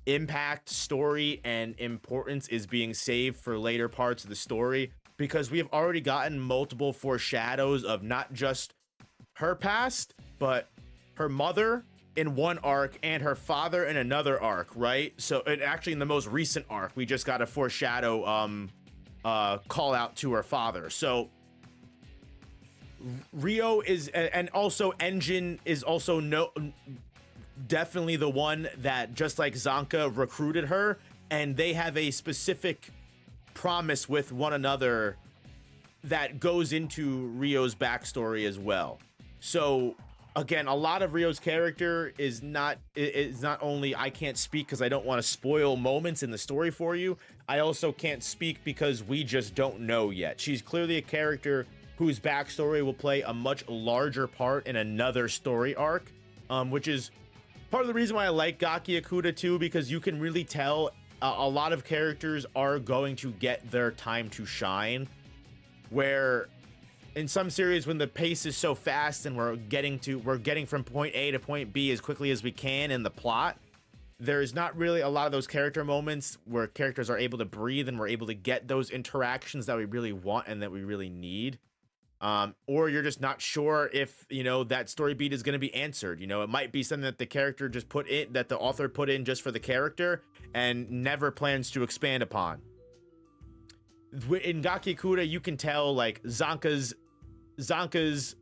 impact, story, and importance is being saved for later parts of the story, because we have already gotten multiple foreshadows of not just her past, but her mother in one arc and her father in another arc, right? So, and actually in the most recent arc, we just got a foreshadow call out to her father. So Ryo is, and also Engine is also definitely the one that, just like Zanka, recruited her, and they have a specific promise with one another that goes into Ryo's backstory as well. So again, a lot of Ryo's character is not only, I can't speak because I don't want to spoil moments in the story for you, I also can't speak because we just don't know yet. She's clearly a character whose backstory will play a much larger part in another story arc, which is part of the reason why I like Gachiakuta too, because you can really tell a lot of characters are going to get their time to shine, where in some series when the pace is so fast and we're getting from point A to point B as quickly as we can in the plot, there's not really a lot of those character moments where characters are able to breathe and we're able to get those interactions that we really want and that we really need. Or you're just not sure if, that story beat is going to be answered. It might be something that the character just that the author put in just for the character and never plans to expand upon. In Gachiakuta, you can tell like Zanka's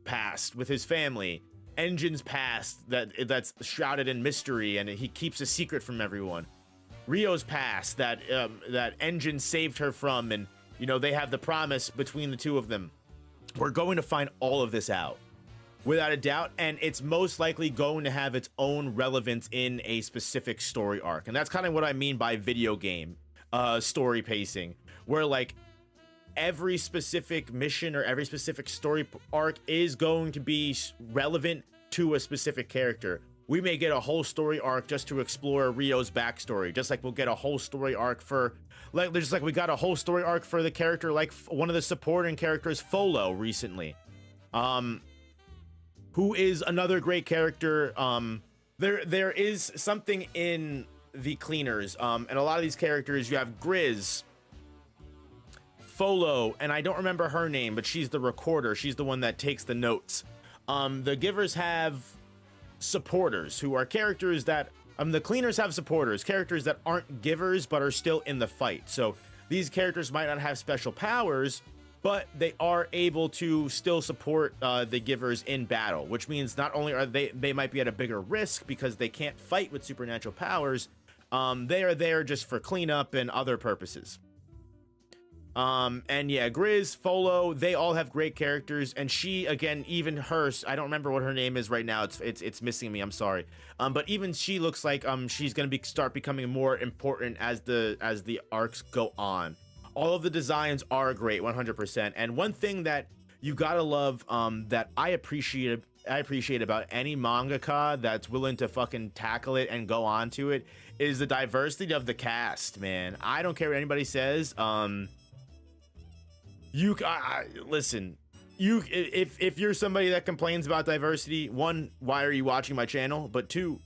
past with his family, Engine's past that's shrouded in mystery and he keeps a secret from everyone, Ryo's past that Engine saved her from, and they have the promise between the two of them. We're going to find all of this out without a doubt, and it's most likely going to have its own relevance in a specific story arc. And that's kind of what I mean by video game story pacing, where like every specific mission or every specific story arc is going to be relevant to a specific character. We may get a whole story arc just to explore Ryo's backstory, just like we'll get a whole story arc for, just like we got a whole story arc for the character, like one of the supporting characters, Folo, recently, who is another great character. There is something in the Cleaners, and a lot of these characters, you have Grizz, Folo, and I don't remember her name, but she's the recorder. She's the one that takes the notes. The Givers have supporters who are characters that the Cleaners have supporters, characters that aren't givers but are still in the fight. So these characters might not have special powers, but they are able to still support the Givers in battle, which means not only are they might be at a bigger risk because they can't fight with supernatural powers, they are there just for cleanup and other purposes. And yeah, Grizz, Folo, they all have great characters, and she, again, even her, I don't remember what her name is right now, it's missing me, I'm sorry, but even she looks like she's gonna start becoming more important as the arcs go on. All of the designs are great, 100%, and one thing that you gotta love, that I appreciate about any mangaka that's willing to fucking tackle it and go on to it, is the diversity of the cast, man. I don't care what anybody says. Listen, if you're somebody that complains about diversity, one, why are you watching my channel? But two,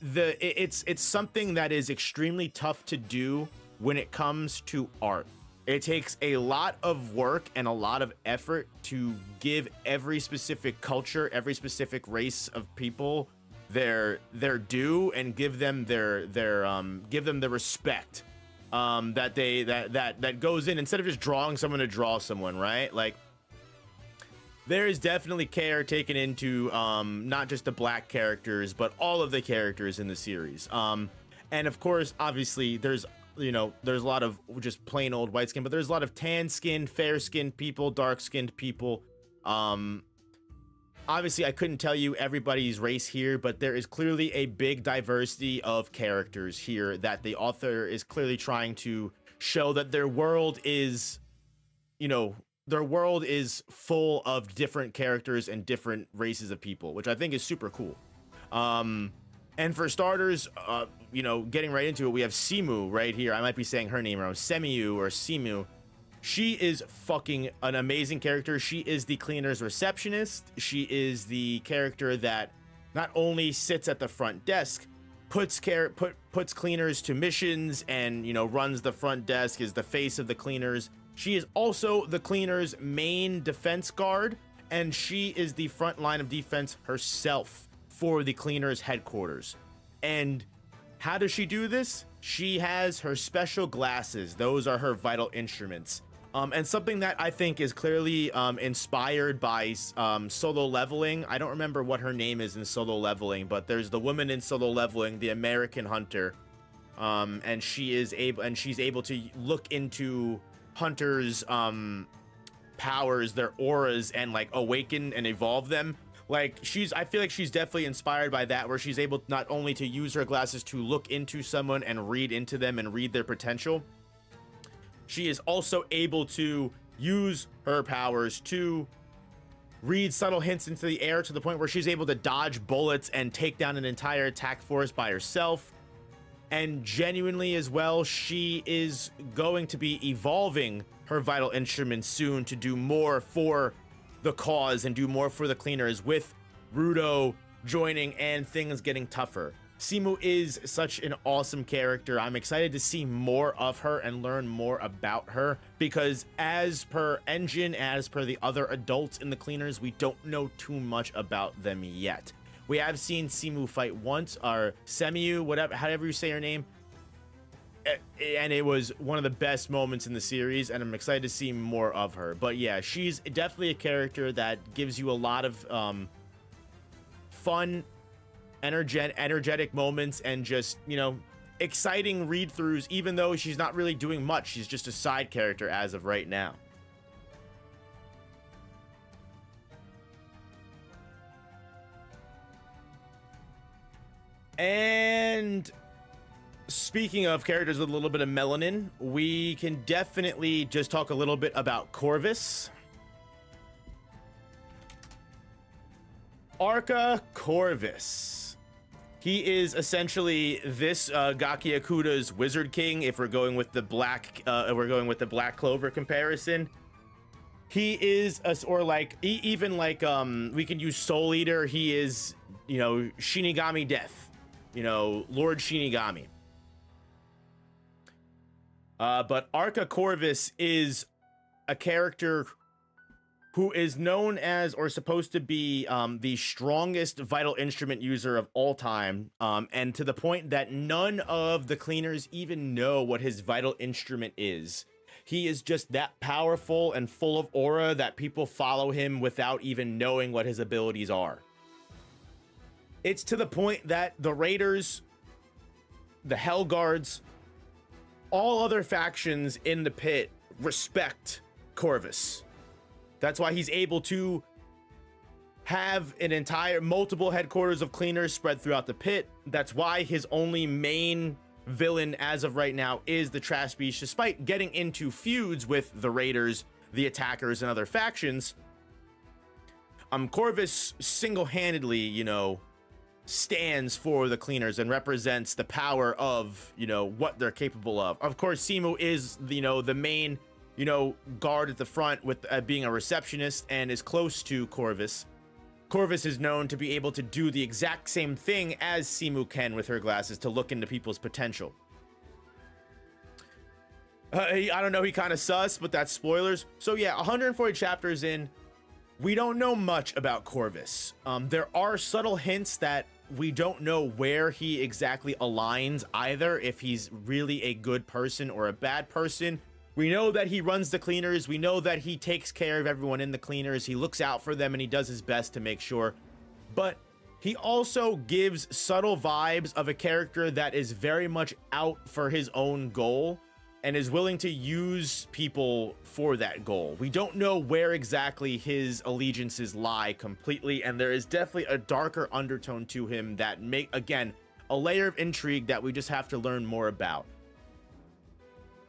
it's something that is extremely tough to do when it comes to art. It takes a lot of work and a lot of effort to give every specific culture, every specific race of people their due, and give them the respect that goes in, instead of just drawing someone to draw someone, right? Like, there is definitely care taken into not just the black characters, but all of the characters in the series. And of course, obviously, there's a lot of just plain old white skin, but there's a lot of tan skinned, fair skinned people, dark skinned people. Obviously, I couldn't tell you everybody's race here, but there is clearly a big diversity of characters here that the author is clearly trying to show that their world is full of different characters and different races of people, which I think is super cool. And And for starters, you know, getting right into it, we have Simu right here. I might be saying her name wrong. Semiu or Simu. She is fucking an amazing character. She is the cleaner's receptionist. She is the character that not only sits at the front desk, puts cleaners to missions, and, you know, runs the front desk, is the face of the cleaners. She is also the cleaner's main defense guard, and she is the front line of defense herself for the cleaner's headquarters. And how does she do this? She has her special glasses. Those are her vital instruments. And something that I think is clearly inspired by Solo Leveling. I don't remember what her name is in Solo Leveling, but there's the woman in Solo Leveling, the American hunter, and she's able to look into hunters' powers, their auras, and like awaken and evolve them. Like, I feel like she's definitely inspired by that, where she's able not only to use her glasses to look into someone and read into them and read their potential, she is also able to use her powers to read subtle hints into the air, to the point where she's able to dodge bullets and take down an entire attack force by herself. And genuinely as well, she is going to be evolving her vital instruments soon to do more for the cause and do more for the cleaners, with Rudo joining and things getting tougher. Simu is such an awesome character. I'm excited to see more of her and learn more about her, because as per Engine, as per the other adults in the cleaners, we don't know too much about them yet. We have seen Simu fight once, or Semiu, whatever, however you say her name, and it was one of the best moments in the series, and I'm excited to see more of her. But yeah, she's definitely a character that gives you a lot of fun, energetic moments, and just, you know, exciting read-throughs, even though she's not really doing much. She's just a side character as of right now. And speaking of characters with a little bit of melanin, we can definitely just talk a little bit about Corvus. Arca Corvus. He is essentially this Gachiakuta's Wizard King, if we're going with the Black Clover comparison. He is even like we can use Soul Eater. He is, you know, Shinigami Death, you know, Lord Shinigami. But Arca Corvus is a character who is known as, or supposed to be, the strongest vital instrument user of all time, and to the point that none of the cleaners even know what his vital instrument is. He is just that powerful and full of aura that people follow him without even knowing what his abilities are. It's to the point that the Raiders, the Hell Guards, all other factions in the pit respect Corvus. That's why he's able to have an entire multiple headquarters of cleaners spread throughout the pit. That's why his only main villain as of right now is the Trash Beast, despite getting into feuds with the Raiders, the Attackers, and other factions. Corvus single-handedly, you know, stands for the cleaners and represents the power of, you know, what they're capable of. Of course, Simu is, you know, the main, you know, guard at the front, with being a receptionist, and is close to Corvus. Corvus is known to be able to do the exact same thing as Simu can with her glasses, to look into people's potential. I don't know, he kind of sus, but that's spoilers. So yeah, 140 chapters in, we don't know much about Corvus. There are subtle hints that we don't know where he exactly aligns either, if he's really a good person or a bad person. We know that he runs the cleaners. We know that he takes care of everyone in the cleaners. He looks out for them, and he does his best to make sure. But he also gives subtle vibes of a character that is very much out for his own goal and is willing to use people for that goal. We don't know where exactly his allegiances lie completely, and there is definitely a darker undertone to him that again, a layer of intrigue that we just have to learn more about.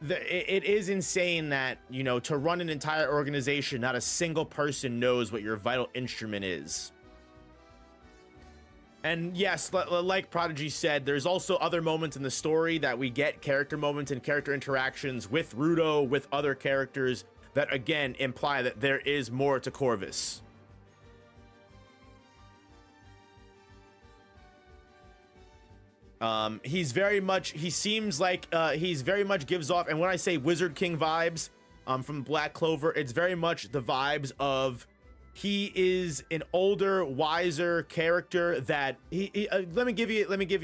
It is insane that, you know, to run an entire organization, not a single person knows what your vital instrument is. And yes, like Prodigy said, there's also other moments in the story that we get, character moments and character interactions with Rudo, with other characters, that again imply that there is more to Corvus. He seems like he's very much gives off, and when I say Wizard King vibes from Black Clover, it's very much the vibes of he is an older, wiser character that let me give you a give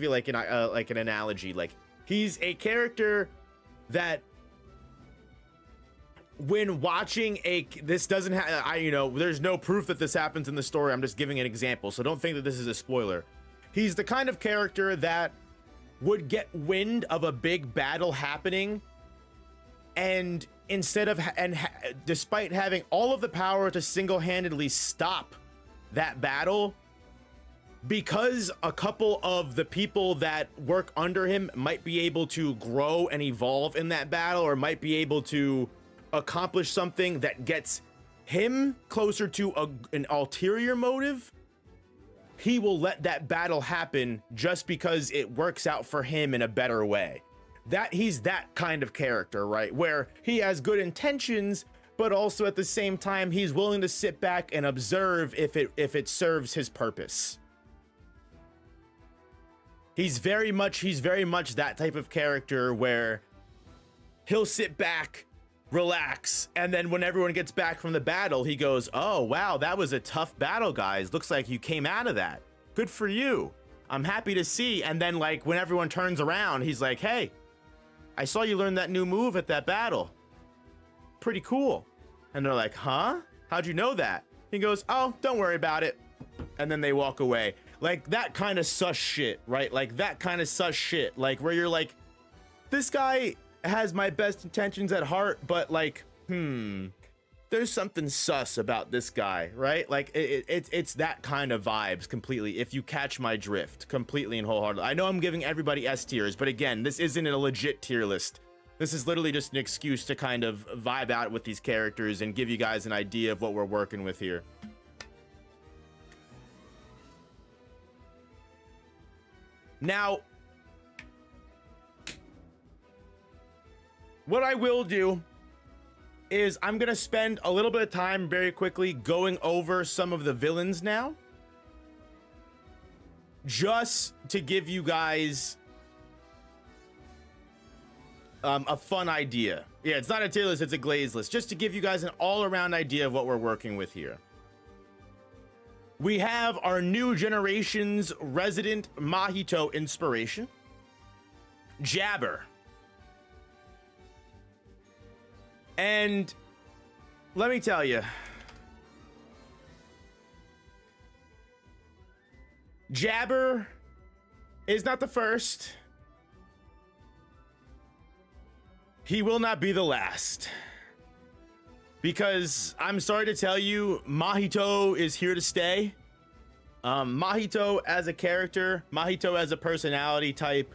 you like an analogy. Like, he's a character that when watching this doesn't have, there's no proof that this happens in the story. I'm just giving an example, so don't think that this is a spoiler. He's the kind of character that would get wind of a big battle happening, and instead of despite having all of the power to single-handedly stop that battle, because a couple of the people that work under him might be able to grow and evolve in that battle, or might be able to accomplish something that gets him closer to an ulterior motive, he will let that battle happen just because it works out for him in a better way. That he's that kind of character, right? Where he has good intentions, but also at the same time, he's willing to sit back and observe if it serves his purpose. He's very much that type of character where he'll sit back, relax, and then when everyone gets back from the battle, he goes, "Oh wow, that was a tough battle, guys. Looks like you came out of that. Good for you. I'm happy to see." And then, like, when everyone turns around, he's like, "Hey, I saw you learn that new move at that battle. Pretty cool." And they're like, "Huh? How'd you know that?" He goes, "Oh, don't worry about it." And then they walk away. Like, that kind of sus shit, right? Like, that kind of sus shit, like, where you're like, this guy has my best intentions at heart, but like, there's something sus about this guy, right? Like, it's that kind of vibes completely, if you catch my drift, completely and wholeheartedly. I know I'm giving everybody S tiers, but again, this isn't a legit tier list. This is literally just an excuse to kind of vibe out with these characters and give you guys an idea of what we're working with here. Now, what I will do is I'm gonna spend a little bit of time very quickly going over some of the villains now, just to give you guys a fun idea. Yeah, it's not a tier list, it's a glaze list, just to give you guys an all-around idea of what we're working with here. We have our new generation's resident Mahito inspiration, Jabber. And let me tell you, Jabber is not the first. He will not be the last. Because I'm sorry to tell you, Mahito is here to stay. Mahito as a character, Mahito as a personality type,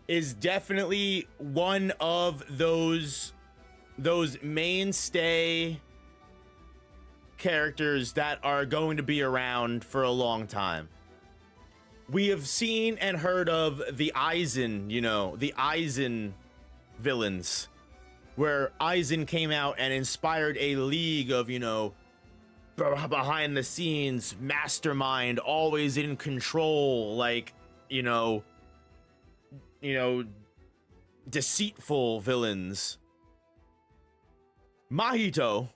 is definitely one of those mainstay characters that are going to be around for a long time. We have seen and heard of the Aizen, the Aizen villains, where Aizen came out and inspired a league of, behind the scenes, mastermind, always in control, like, deceitful villains. Mahito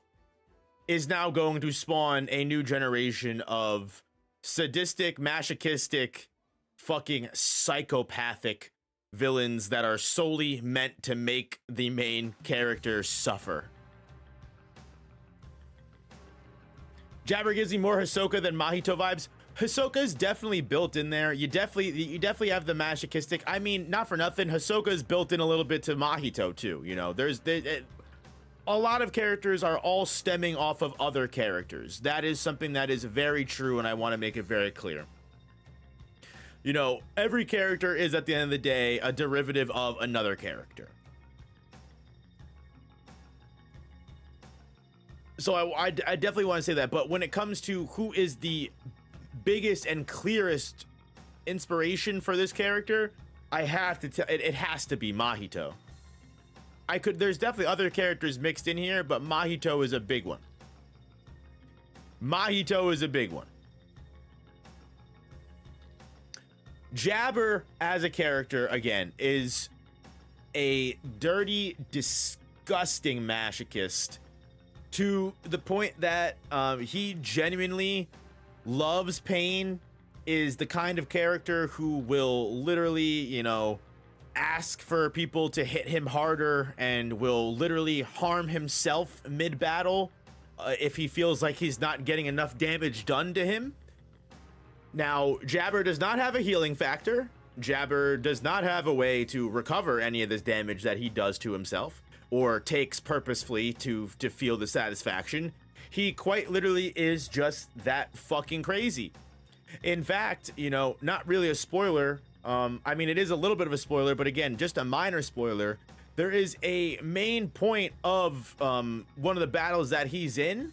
is now going to spawn a new generation of sadistic, masochistic, fucking psychopathic villains that are solely meant to make the main character suffer. Jabber gives me more Hisoka than Mahito vibes. Hisoka is definitely built in there. You definitely have the masochistic. I mean, not for nothing, Hisoka is built in a little bit to Mahito too. A lot of characters are all stemming off of other characters. That is something that is very true, and I want to make it very clear. Every character is, at the end of the day, a derivative of another character. So I definitely want to say that, but when it comes to who is the biggest and clearest inspiration for this character, I have to tell it has to be Mahito. There's definitely other characters mixed in here, but Mahito is a big one. Mahito is a big one. Jabber as a character, again, is a dirty, disgusting masochist to the point that he genuinely loves pain, is the kind of character who will literally, you know, ask for people to hit him harder and will literally harm himself mid-battle if he feels like he's not getting enough damage done to him. Now, Jabber does not have a healing factor. Jabber does not have a way to recover any of this damage that he does to himself or takes purposefully to feel the satisfaction. He quite literally is just that fucking crazy. In fact, you know, not really a spoiler. I mean, it is a little bit of a spoiler, but again, just a minor spoiler. There is a main point of one of the battles that he's in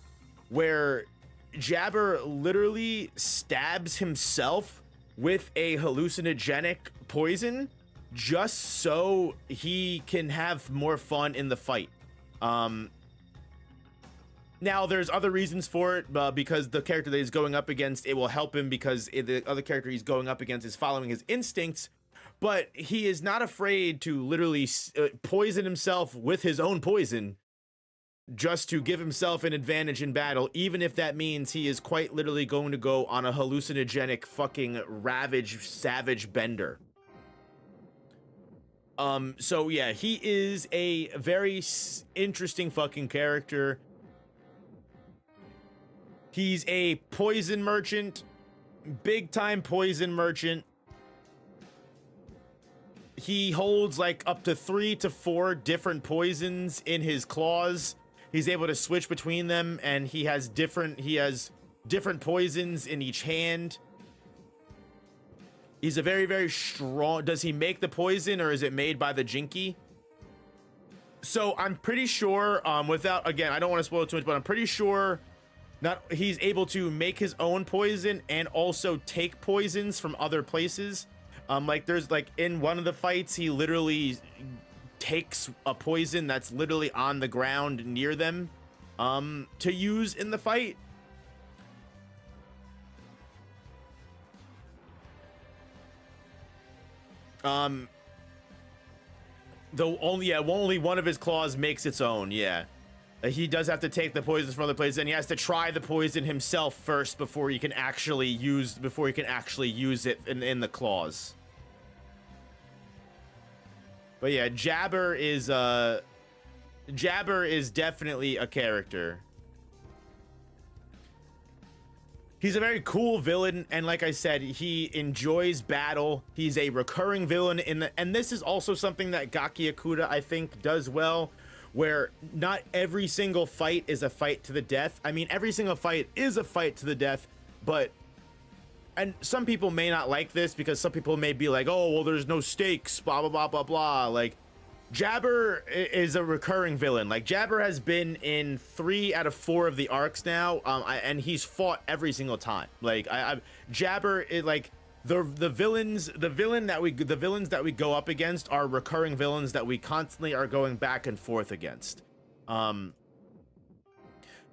where Jabber literally stabs himself with a hallucinogenic poison just so he can have more fun in the fight. Now, there's other reasons for it, because the character that he's going up against, it will help him because the other character he's going up against is following his instincts, but he is not afraid to literally poison himself with his own poison just to give himself an advantage in battle, even if that means he is quite literally going to go on a hallucinogenic fucking savage bender. So yeah, he is a very interesting fucking character. He's a poison merchant, big time poison merchant. He holds like up to 3 to 4 different poisons in his claws. He's able to switch between them, and he has different poisons in each hand. He's a very, very strong. Does he make the poison, or is it made by the Jinky? So I'm pretty sure, without, again, I don't want to spoil too much, but I'm pretty sure he's able to make his own poison and also take poisons from other places. Like there's like in one of the fights, he literally takes a poison that's literally on the ground near them to use in the fight. Though only one of his claws makes its own. Yeah, he does have to take the poisons from other places, and he has to try the poison himself first before he can actually use it in the claws. But yeah, Jabber is definitely a character. He's a very cool villain, and like I said, he enjoys battle. He's a recurring villain and this is also something that Gachiakuta, I think, does well, where not every single fight is a fight to the death. I mean, every single fight is a fight to the death, but and some people may not like this because some people may be like, oh, well, there's no stakes, blah, blah, blah, blah, blah. Like, Jabber is a recurring villain. Like, Jabber has been in 3 out of 4 of the arcs now, and he's fought every single time. Like, Jabber is like the villains that we go up against are recurring villains that we constantly are going back and forth against.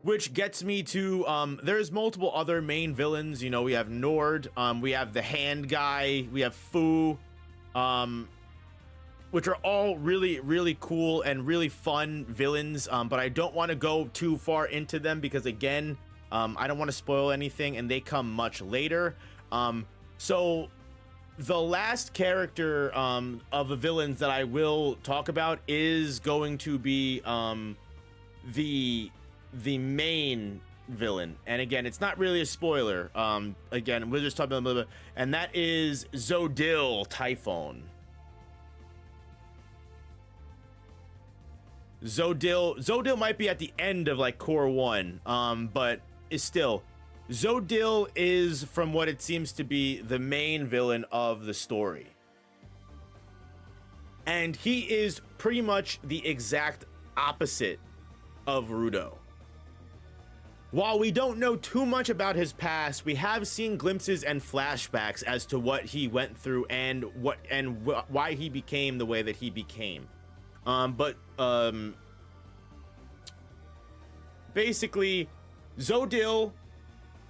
Which gets me to, there's multiple other main villains. You know, we have Nord, we have the hand guy, we have Fu, which are all really, really cool and really fun villains. But I don't want to go too far into them because, again, I don't want to spoil anything, and they come much later. So the last character of the villains that I will talk about is going to be the main villain, and again, it's not really a spoiler. Again, we're just talking about a little bit, and that is Zodil Typhon. Zodil might be at the end of like Core 1, but is still, Zodil is, from what it seems to be, the main villain of the story, and he is pretty much the exact opposite of Rudo. While we don't know too much about his past, we have seen glimpses and flashbacks as to what he went through and why he became the way that he became. Basically, Zodil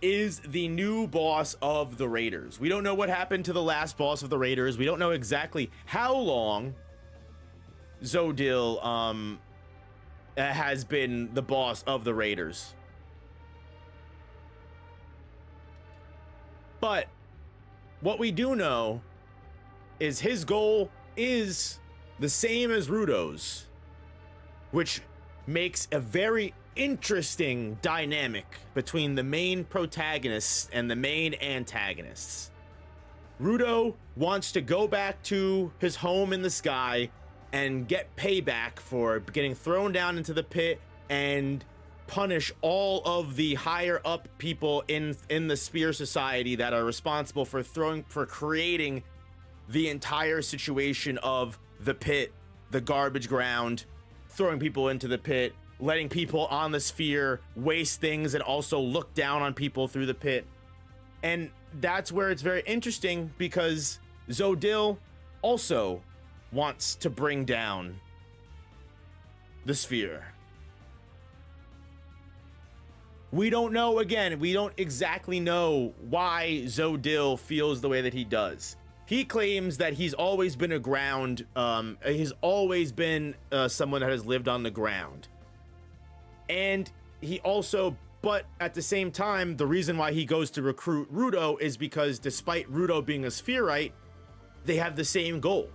is the new boss of the Raiders. We don't know what happened to the last boss of the Raiders. We don't know exactly how long Zodil has been the boss of the Raiders. But what we do know is his goal is the same as Rudo's, which makes a very interesting dynamic between the main protagonists and the main antagonists. Rudo wants to go back to his home in the sky and get payback for getting thrown down into the pit and punish all of the higher up people in the Spear Society that are responsible for creating the entire situation of the pit, the garbage ground, throwing people into the pit, letting people on the sphere waste things and also look down on people through the pit. And that's where it's very interesting, because Zodil also wants to bring down the sphere. We don't know, again, we don't exactly know why Zodil feels the way that he does. He claims that he's always been someone that has lived on the ground. And he also, but at the same time, the reason why he goes to recruit Rudo is because despite Rudo being a spherite, they have the same goal.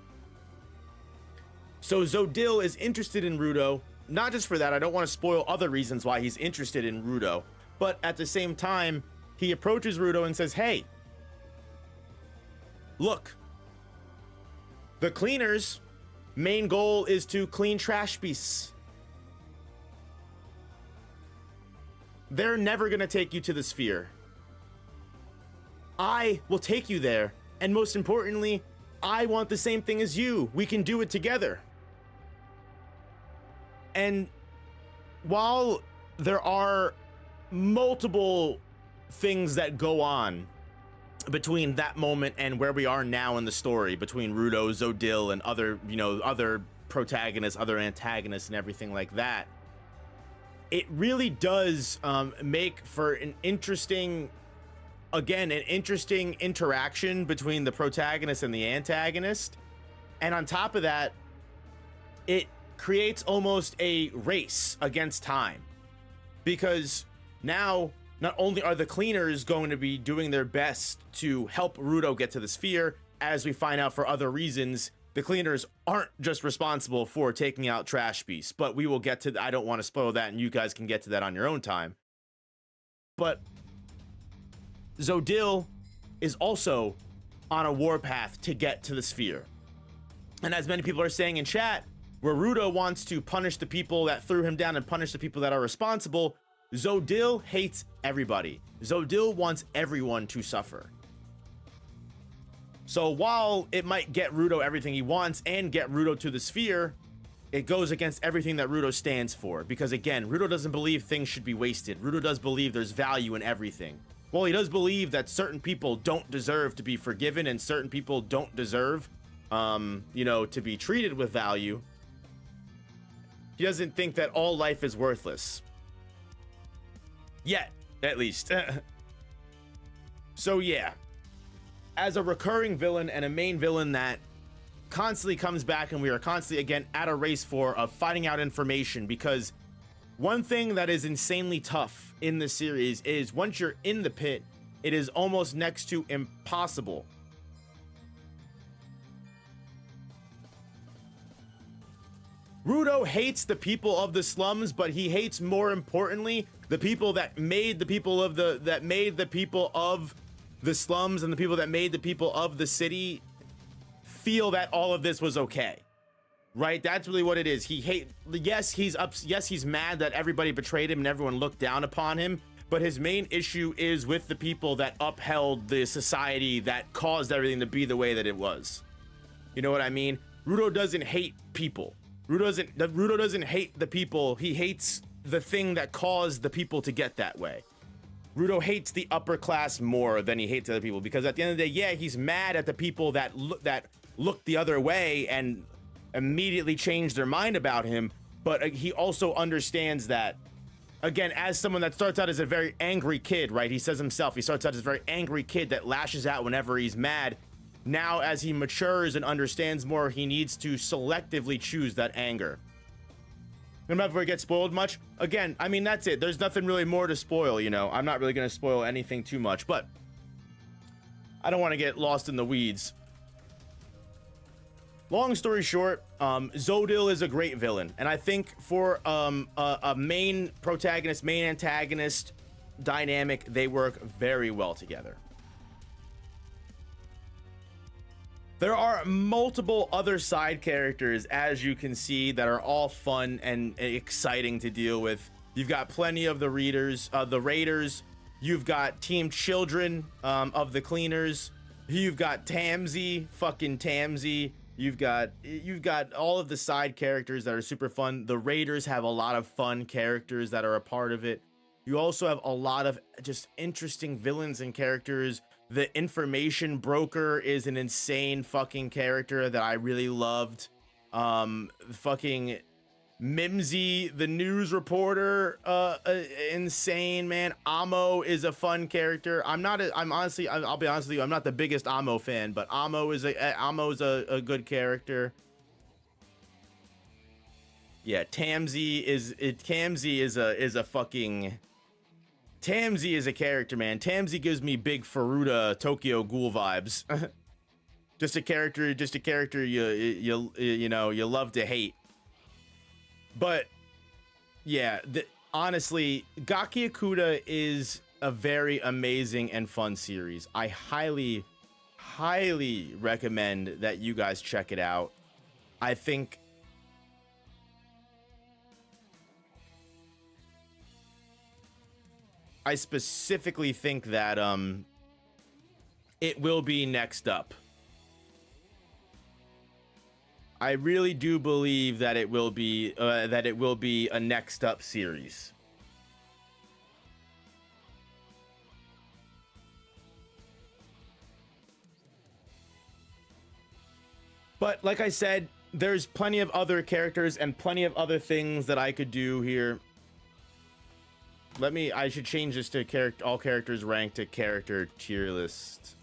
So Zodil is interested in Rudo, not just for that, I don't want to spoil other reasons why he's interested in Rudo, but at the same time, he approaches Rudo and says, hey, look, the cleaners' main goal is to clean trash beasts. They're never gonna take you to the sphere. I will take you there, and most importantly, I want the same thing as you. We can do it together. And while there are multiple things that go on between that moment and where we are now in the story, between Rudo, Zodil, and other protagonists, other antagonists, and everything like that, it really does make for an interesting interaction between the protagonist and the antagonist. And on top of that, it creates almost a race against time, because now not only are the cleaners going to be doing their best to help Rudo get to the sphere, as we find out for other reasons, the cleaners aren't just responsible for taking out trash beasts, but we will get to I don't want to spoil that, and you guys can get to that on your own time. But Zodil is also on a warpath to get to the sphere. And as many people are saying in chat, where Rudo wants to punish the people that threw him down and punish the people that are responsible, Zodil hates everybody. Zodil wants everyone to suffer. So while it might get Rudo everything he wants and get Rudo to the sphere, it goes against everything that Rudo stands for. Because again, Rudo doesn't believe things should be wasted. Rudo does believe there's value in everything. Well, he does believe that certain people don't deserve to be forgiven and certain people don't deserve, to be treated with value. He doesn't think that all life is worthless. Yet, at least. So yeah, as a recurring villain and a main villain that constantly comes back, and we are constantly again at a race of finding out information, because one thing that is insanely tough in this series is once you're in the pit, it is almost next to impossible Rudo hates the people of the slums, but he hates, more importantly, the people that made the people of the slums, and the people that made the people of the city feel that all of this was okay. Right? That's really what it is. Yes, he's mad that everybody betrayed him and everyone looked down upon him, but his main issue is with the people that upheld the society that caused everything to be the way that it was. You know what I mean? Rudo doesn't hate people. Rudo doesn't hate the people. He hates the thing that caused the people to get that way. Rudo hates the upper class more than he hates other people, because at the end of the day, yeah, he's mad at the people that looked the other way and immediately changed their mind about him, but he also understands that, again, as someone that starts out as a very angry kid, right? He says himself, he starts out as a very angry kid that lashes out whenever he's mad. Now, as he matures and understands more, he needs to selectively choose that anger. No matter if it gets spoiled much, again, I mean, that's it. There's nothing really more to spoil, you know. I'm not really going to spoil anything too much, but I don't want to get lost in the weeds. Long story short, Zodil is a great villain, and I think for a main protagonist, main antagonist dynamic, they work very well together. There are multiple other side characters, as you can see, that are all fun and exciting to deal with. You've got plenty of the Raiders. You've got Team Children of the Cleaners. You've got Tamsy, fucking Tamsy. You've got all of the side characters that are super fun. The Raiders have a lot of fun characters that are a part of it. You also have a lot of just interesting villains and characters. The information broker is an insane fucking character that I really loved. Fucking Mimsy, the news reporter, insane, man. Amo is a fun character. I'll be honest with you, I'm not the biggest Amo fan, but Amo's a good character. Yeah, Tamsy is a character, man. Tamsy gives me big Furuta Tokyo Ghoul vibes. just a character you know you love to hate. But yeah, honestly, Gachiakuta is a very amazing and fun series. I highly recommend that you guys check it out. I specifically think that it will be next up. I really do believe that it will be a next up series. But like I said, there's plenty of other characters and plenty of other things that I could do here. I should change this to all characters ranked to character tier list.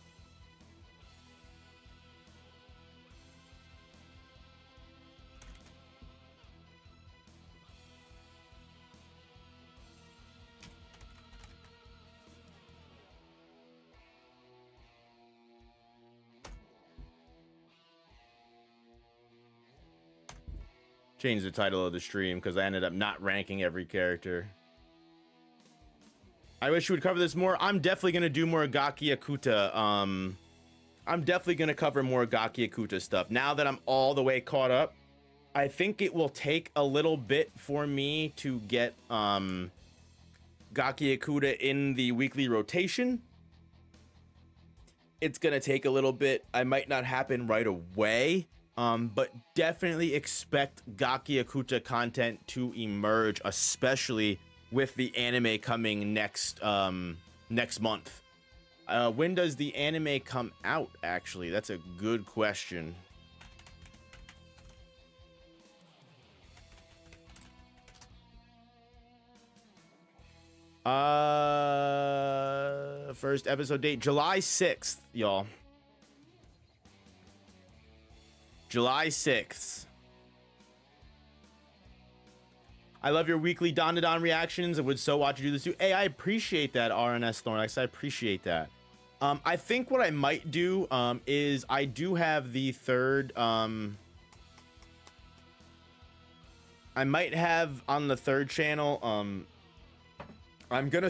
Change the title of the stream because I ended up not ranking every character. I wish you would cover this more. I'm definitely going to do more Gachiakuta. I'm definitely going to cover more Gachiakuta stuff. Now that I'm all the way caught up, I think it will take a little bit for me to get Gachiakuta in the weekly rotation. It's going to take a little bit. I might not happen right away. But definitely expect Gachiakuta content to emerge, especially with the anime coming next month. When does the anime come out, actually? That's a good question. First episode date, July 6th, y'all. July 6th. I love your weekly Don to Don reactions. I would so watch you do this too. Hey, I appreciate that, RNS Thornax. I appreciate that. I think what I might do is I do have the third. I might have on the third channel. I want to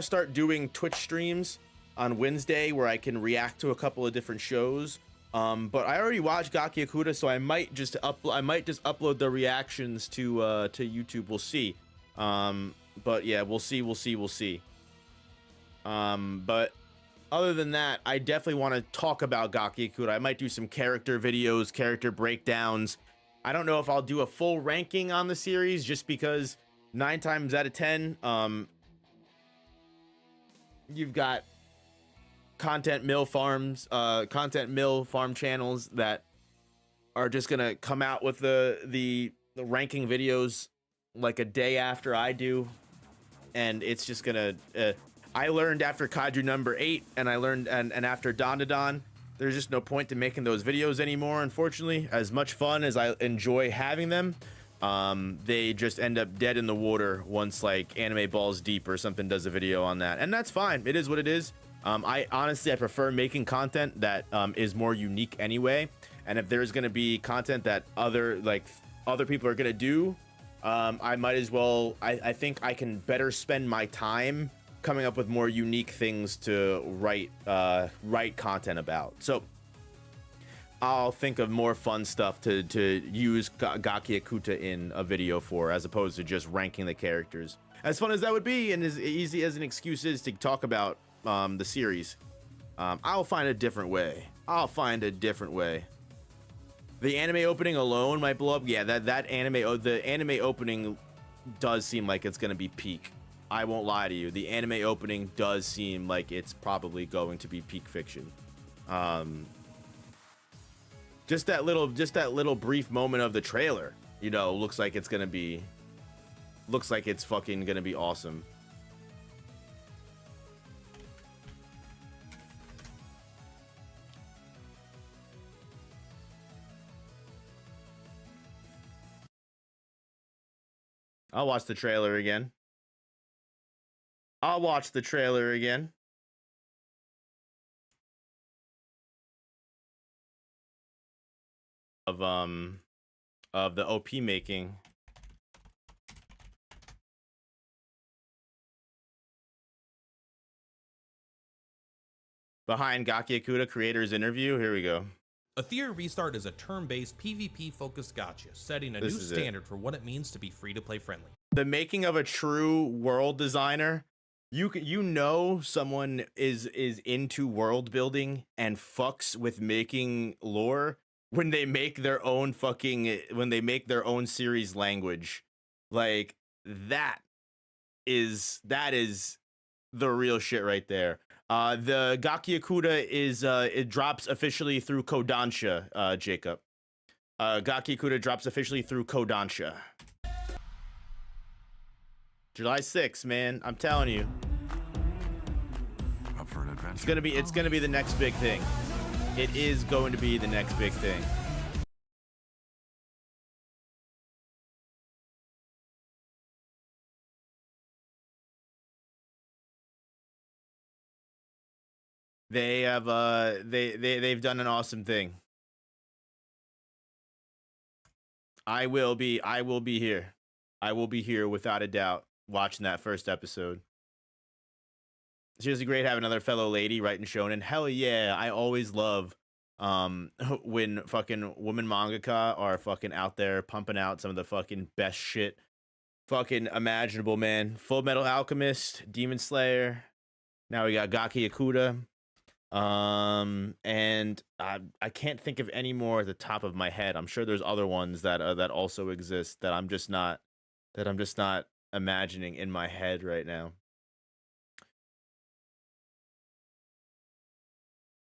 start doing Twitch streams on Wednesday where I can react to a couple of different shows. But I already watched Gachiakuta, so I might just upload the reactions to YouTube. We'll see. But yeah, we'll see. But other than that, I definitely want to talk about Gachiakuta. I might do some character videos, character breakdowns. I don't know if I'll do a full ranking on the series just because 9 times out of 10, you've got content mill farm channels that are just gonna come out with the ranking videos like a day after I do, and it's just gonna I learned after Kaiju number 8, and I learned and after Don to Don, there's just no point to making those videos anymore, unfortunately. As much fun as I enjoy having them, they just end up dead in the water once like Anime Balls Deep or something does a video on that, and that's fine. It is what it is. I honestly prefer making content that is more unique anyway, and if there's gonna be content that other people are gonna do, I might as well. I think I can better spend my time coming up with more unique things to write content about. So I'll think of more fun stuff to use Gachiakuta in a video for, as opposed to just ranking the characters. As fun as that would be, and as easy as an excuse is to talk about the series, I'll find a different way. The anime opening alone might blow up. Yeah, the anime opening does seem like it's gonna be peak. I won't lie to you. The anime opening does seem like it's probably going to be peak fiction. Just that little brief moment of the trailer, you know, looks like it's fucking gonna be awesome. I'll watch the trailer again. Of the OP making. Behind Gachiakuta creator's interview. Here we go. Aether Restart is a turn-based PvP-focused gacha, setting a new standard for what it means to be free-to-play friendly. The making of a true world designer. You know someone is into world building and fucks with making lore when they make their own series language. Like that is the real shit right there. The Gachiakuta is it drops officially through Kodansha, Jacob. Gachiakuta drops officially through Kodansha. July 6th, man. I'm telling you. Up for an adventure. It's gonna be the next big thing. It is going to be the next big thing. They have they've done an awesome thing. I will be here. I will be here without a doubt watching that first episode. Seriously great having another fellow lady writing shonen. Hell yeah, I always love when fucking women mangaka are fucking out there pumping out some of the fucking best shit fucking imaginable, man. Full Metal Alchemist, Demon Slayer. Now we got Gachiakuta. And I can't think of any more at the top of my head. I'm sure there's other ones that also exist that I'm just not imagining in my head right now.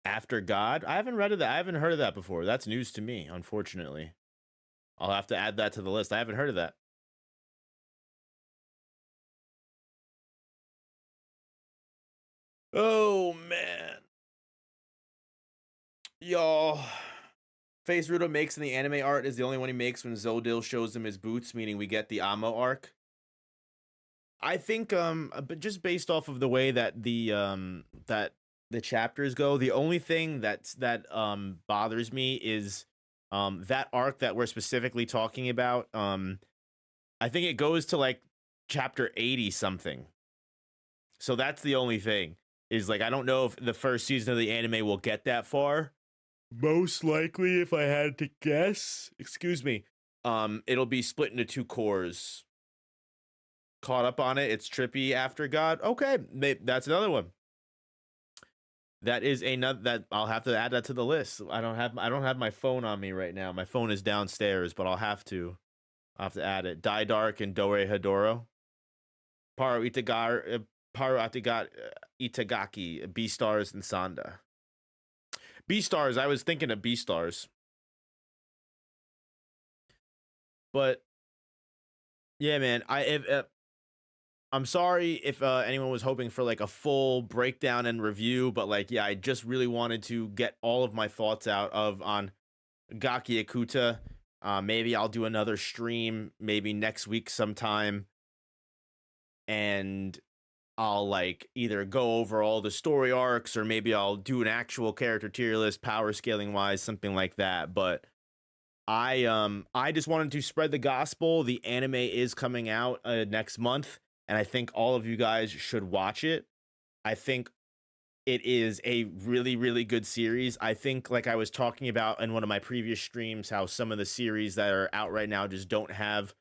After God? I haven't heard of that before. That's news to me, unfortunately. I'll have to add that to the list. I haven't heard of that. Oh man. Y'all, Face Rudo makes in the anime art is the only one he makes when Zodil shows him his boots, meaning we get the Amo arc. I think but just based off of the way that the chapters go, the only thing that bothers me is that arc that we're specifically talking about. I think it goes to like chapter 80 something. So that's the only thing, is like I don't know if the first season of the anime will get that far. Most likely, if I had to guess, excuse me, it'll be split into 2 cores. Caught up on it. It's trippy after God. Okay, that's another one. That is another that I'll have to add that to the list. I don't have my phone on me right now. My phone is downstairs, but I'll have to. I'll have to add it. Die Dark and Dore Hidoro. Itagaki, Beastars, and Sanda. Beastars, I was thinking of Beastars. But yeah, man, I'm sorry if anyone was hoping for like a full breakdown and review, but like, yeah, I just really wanted to get all of my thoughts out on Gachiakuta. Maybe I'll do another stream, maybe next week sometime, and I'll like either go over all the story arcs, or maybe I'll do an actual character tier list, power scaling wise, something like that. But I just wanted to spread the gospel. The anime is coming out next month, and I think all of you guys should watch it. I think it is a really, really good series. I think, like I was talking about in one of my previous streams, how some of the series that are out right now just don't have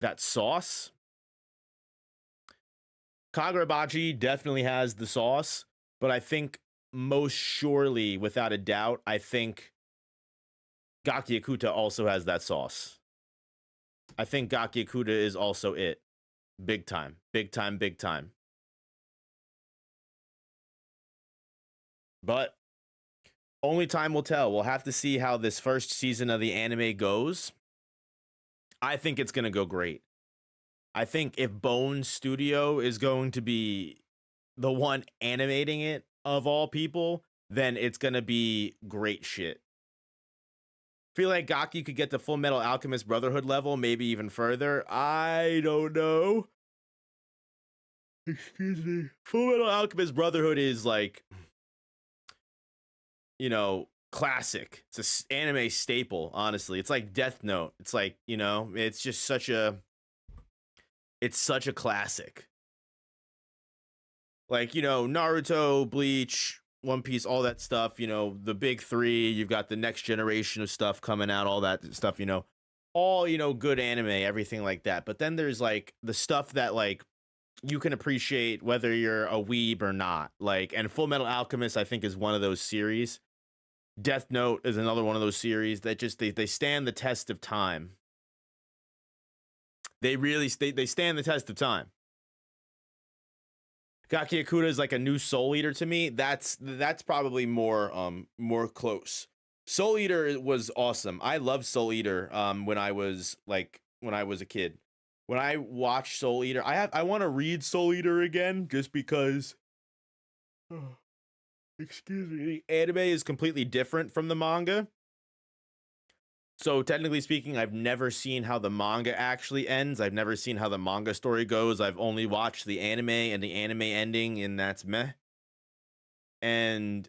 that sauce. Kagurabachi definitely has the sauce, but I think most surely, without a doubt, I think Gachiakuta also has that sauce. I think Gachiakuta is also it. Big time. Big time, big time. But only time will tell. We'll have to see how this first season of the anime goes. I think it's going to go great. I think if Bone Studio is going to be the one animating it, of all people, then it's going to be great shit. Feel like Gaki could get to Full Metal Alchemist Brotherhood level, maybe even further. I don't know. Excuse me. Full Metal Alchemist Brotherhood is like, you know, classic. It's an anime staple, honestly. It's like Death Note. It's like, you know, it's just such a classic. Like, you know, Naruto, Bleach, One Piece, all that stuff, you know, the big three, you've got the next generation of stuff coming out, all that stuff, you know, all, you know, good anime, everything like that. But then there's like the stuff that like you can appreciate whether you're a weeb or not. Like, and Full Metal Alchemist, I think, is one of those series. Death Note is another one of those series that just they stand the test of time. They really they stand the test of time. Gachiakuta is like a new Soul Eater to me. That's probably more close. Soul Eater was awesome. I loved Soul Eater when I was a kid. When I watched Soul Eater, I want to read Soul Eater again just because excuse me, the anime is completely different from the manga. So technically speaking, I've never seen how the manga actually ends. I've never seen how the manga story goes. I've only watched the anime and the anime ending, and that's meh. And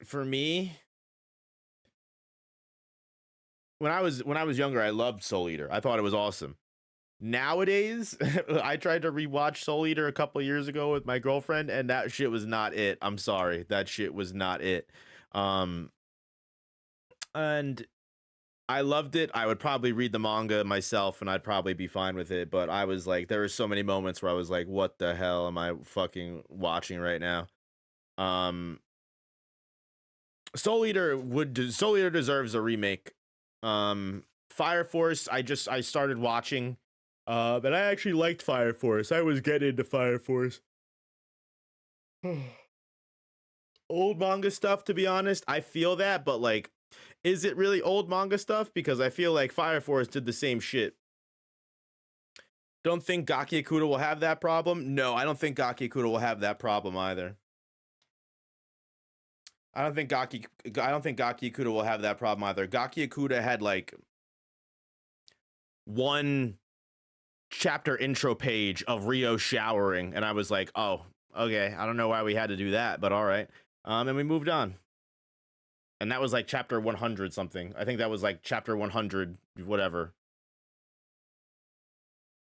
for me, when I was younger, I loved Soul Eater. I thought it was awesome. Nowadays, I tried to rewatch Soul Eater a couple years ago with my girlfriend, and that shit was not it. I'm sorry, that shit was not it. And I loved it. I would probably read the manga myself and I'd probably be fine with it. But I was like, there were so many moments where I was like, what the hell am I fucking watching right now? Soul Eater deserves a remake. Fire Force, I started watching, but I actually liked Fire Force. I was getting into Fire Force. Old manga stuff, to be honest, I feel that, but like, is it really old manga stuff? Because I feel like Fire Force did the same shit. Don't think Gachiakuta will have that problem? No, I don't think Gachiakuta will have that problem either. I don't think Gachiakuta will have that problem either. Gachiakuta had like one chapter intro page of Rio showering, and I was like, oh, okay, I don't know why we had to do that, but all right. And we moved on. And that was like chapter 100 something. I think that was like chapter 100, whatever.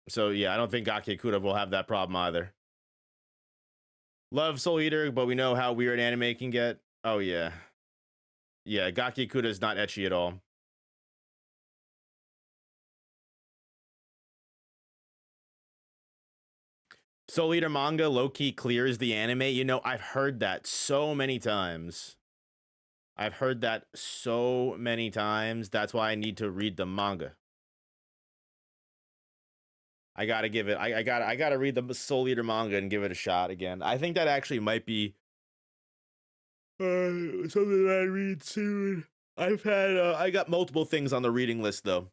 So yeah, I don't think Gachiakuta will have that problem either. Love Soul Eater, but we know how weird anime can get. Oh yeah. Yeah, Gachiakuta is not ecchi at all. Soul Eater manga low-key clears the anime. You know, I've heard that so many times. That's why I need to read the manga. I gotta give it. I gotta read the Soul Eater manga and give it a shot again. I think that actually might be something that I read soon. I got multiple things on the reading list though.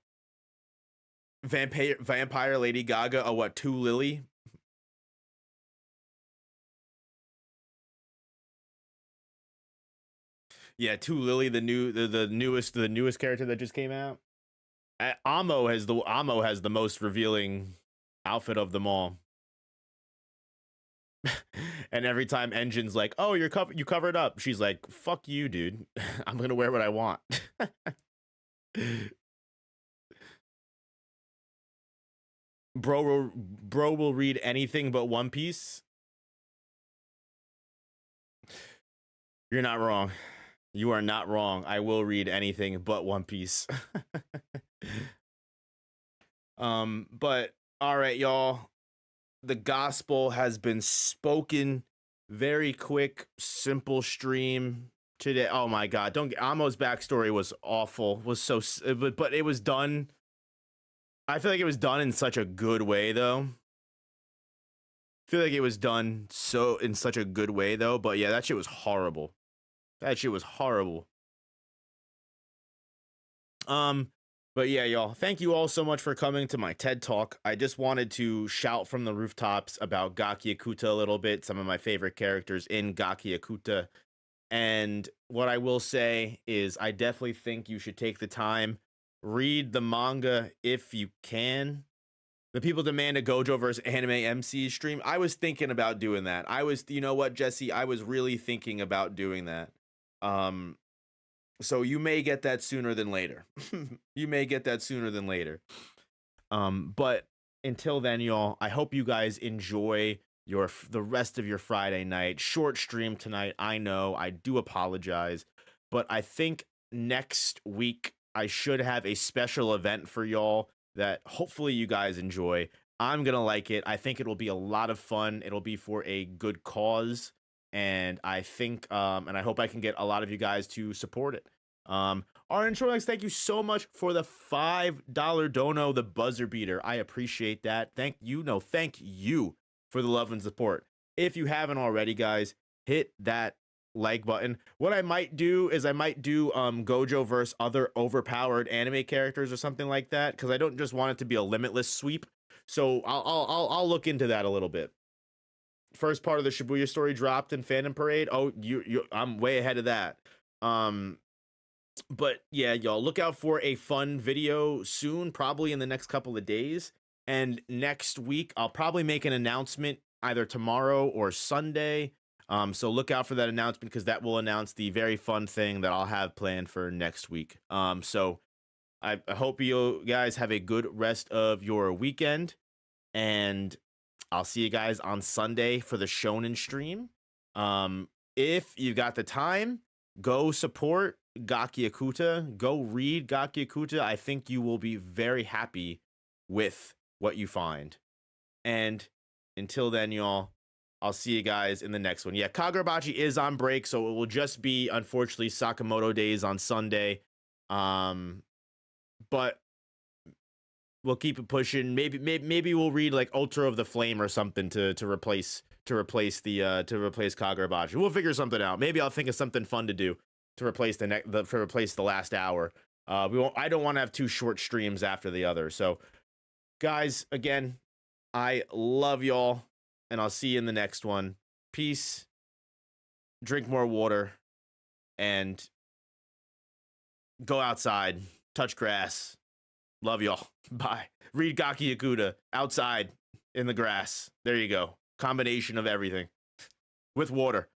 Vampire Lady Gaga. Oh, what? 2 Lily. Yeah, 2 Lily, the newest character that just came out. Amo has the most revealing outfit of them all. And every time Engine's like, "Oh, you covered up," she's like, "Fuck you, dude. I'm gonna wear what I want." Bro will read anything but One Piece. You're not wrong. You are not wrong. I will read anything but One Piece. But all right, y'all. The gospel has been spoken. Very quick, simple stream today. Oh my god, Amo's backstory was awful. Was so but it was done. I feel like it was done in such a good way though. I feel like it was done in such a good way though, but yeah, that shit was horrible. That shit was horrible. But yeah, y'all, thank you all so much for coming to my TED Talk. I just wanted to shout from the rooftops about Gachiakuta a little bit, some of my favorite characters in Gachiakuta. And what I will say is I definitely think you should take the time, read the manga if you can. The people demand a Gojo versus Anime MC stream. I was thinking about doing that. You know what, Jesse? I was really thinking about doing that. So you may get that sooner than later. You may get that sooner than later. But until then, y'all, I hope you guys enjoy the rest of your Friday night. Short stream tonight. I know, I do apologize, but I think next week I should have a special event for y'all that hopefully you guys enjoy. I'm gonna like it. I think it will be a lot of fun. It'll be for a good cause. And I think, and I hope I can get a lot of you guys to support it. Orange Rolex, thank you so much for the $5 dono, the buzzer beater. I appreciate that. Thank you for the love and support. If you haven't already, guys, hit that like button. What I might do is Gojo versus other overpowered anime characters or something like that, because I don't just want it to be a limitless sweep. So I'll look into that a little bit. First part of the Shibuya story dropped in Fandom Parade. Oh, I'm way ahead of that. But yeah, y'all, look out for a fun video soon, probably in the next couple of days. And next week, I'll probably make an announcement either tomorrow or Sunday. So look out for that announcement, because that will announce the very fun thing that I'll have planned for next week. So I hope you guys have a good rest of your weekend, and I'll see you guys on Sunday for the Shonen stream. If you got the time, go support Gachiakuta. Go read Gachiakuta. I think you will be very happy with what you find. And until then, y'all, I'll see you guys in the next one. Yeah, Kagurabachi is on break, so it will just be, unfortunately, Sakamoto days on Sunday. But we'll keep it pushing. Maybe we'll read like Ultra of the Flame or something to replace Kagurabachi. We'll figure something out. Maybe I'll think of something fun to do to replace the last hour. I don't want to have 2 short streams after the other. So, guys, again, I love y'all, and I'll see you in the next one. Peace. Drink more water, and go outside. Touch grass. Love y'all. Bye. Read Gachiakuta outside in the grass. There you go. Combination of everything with water.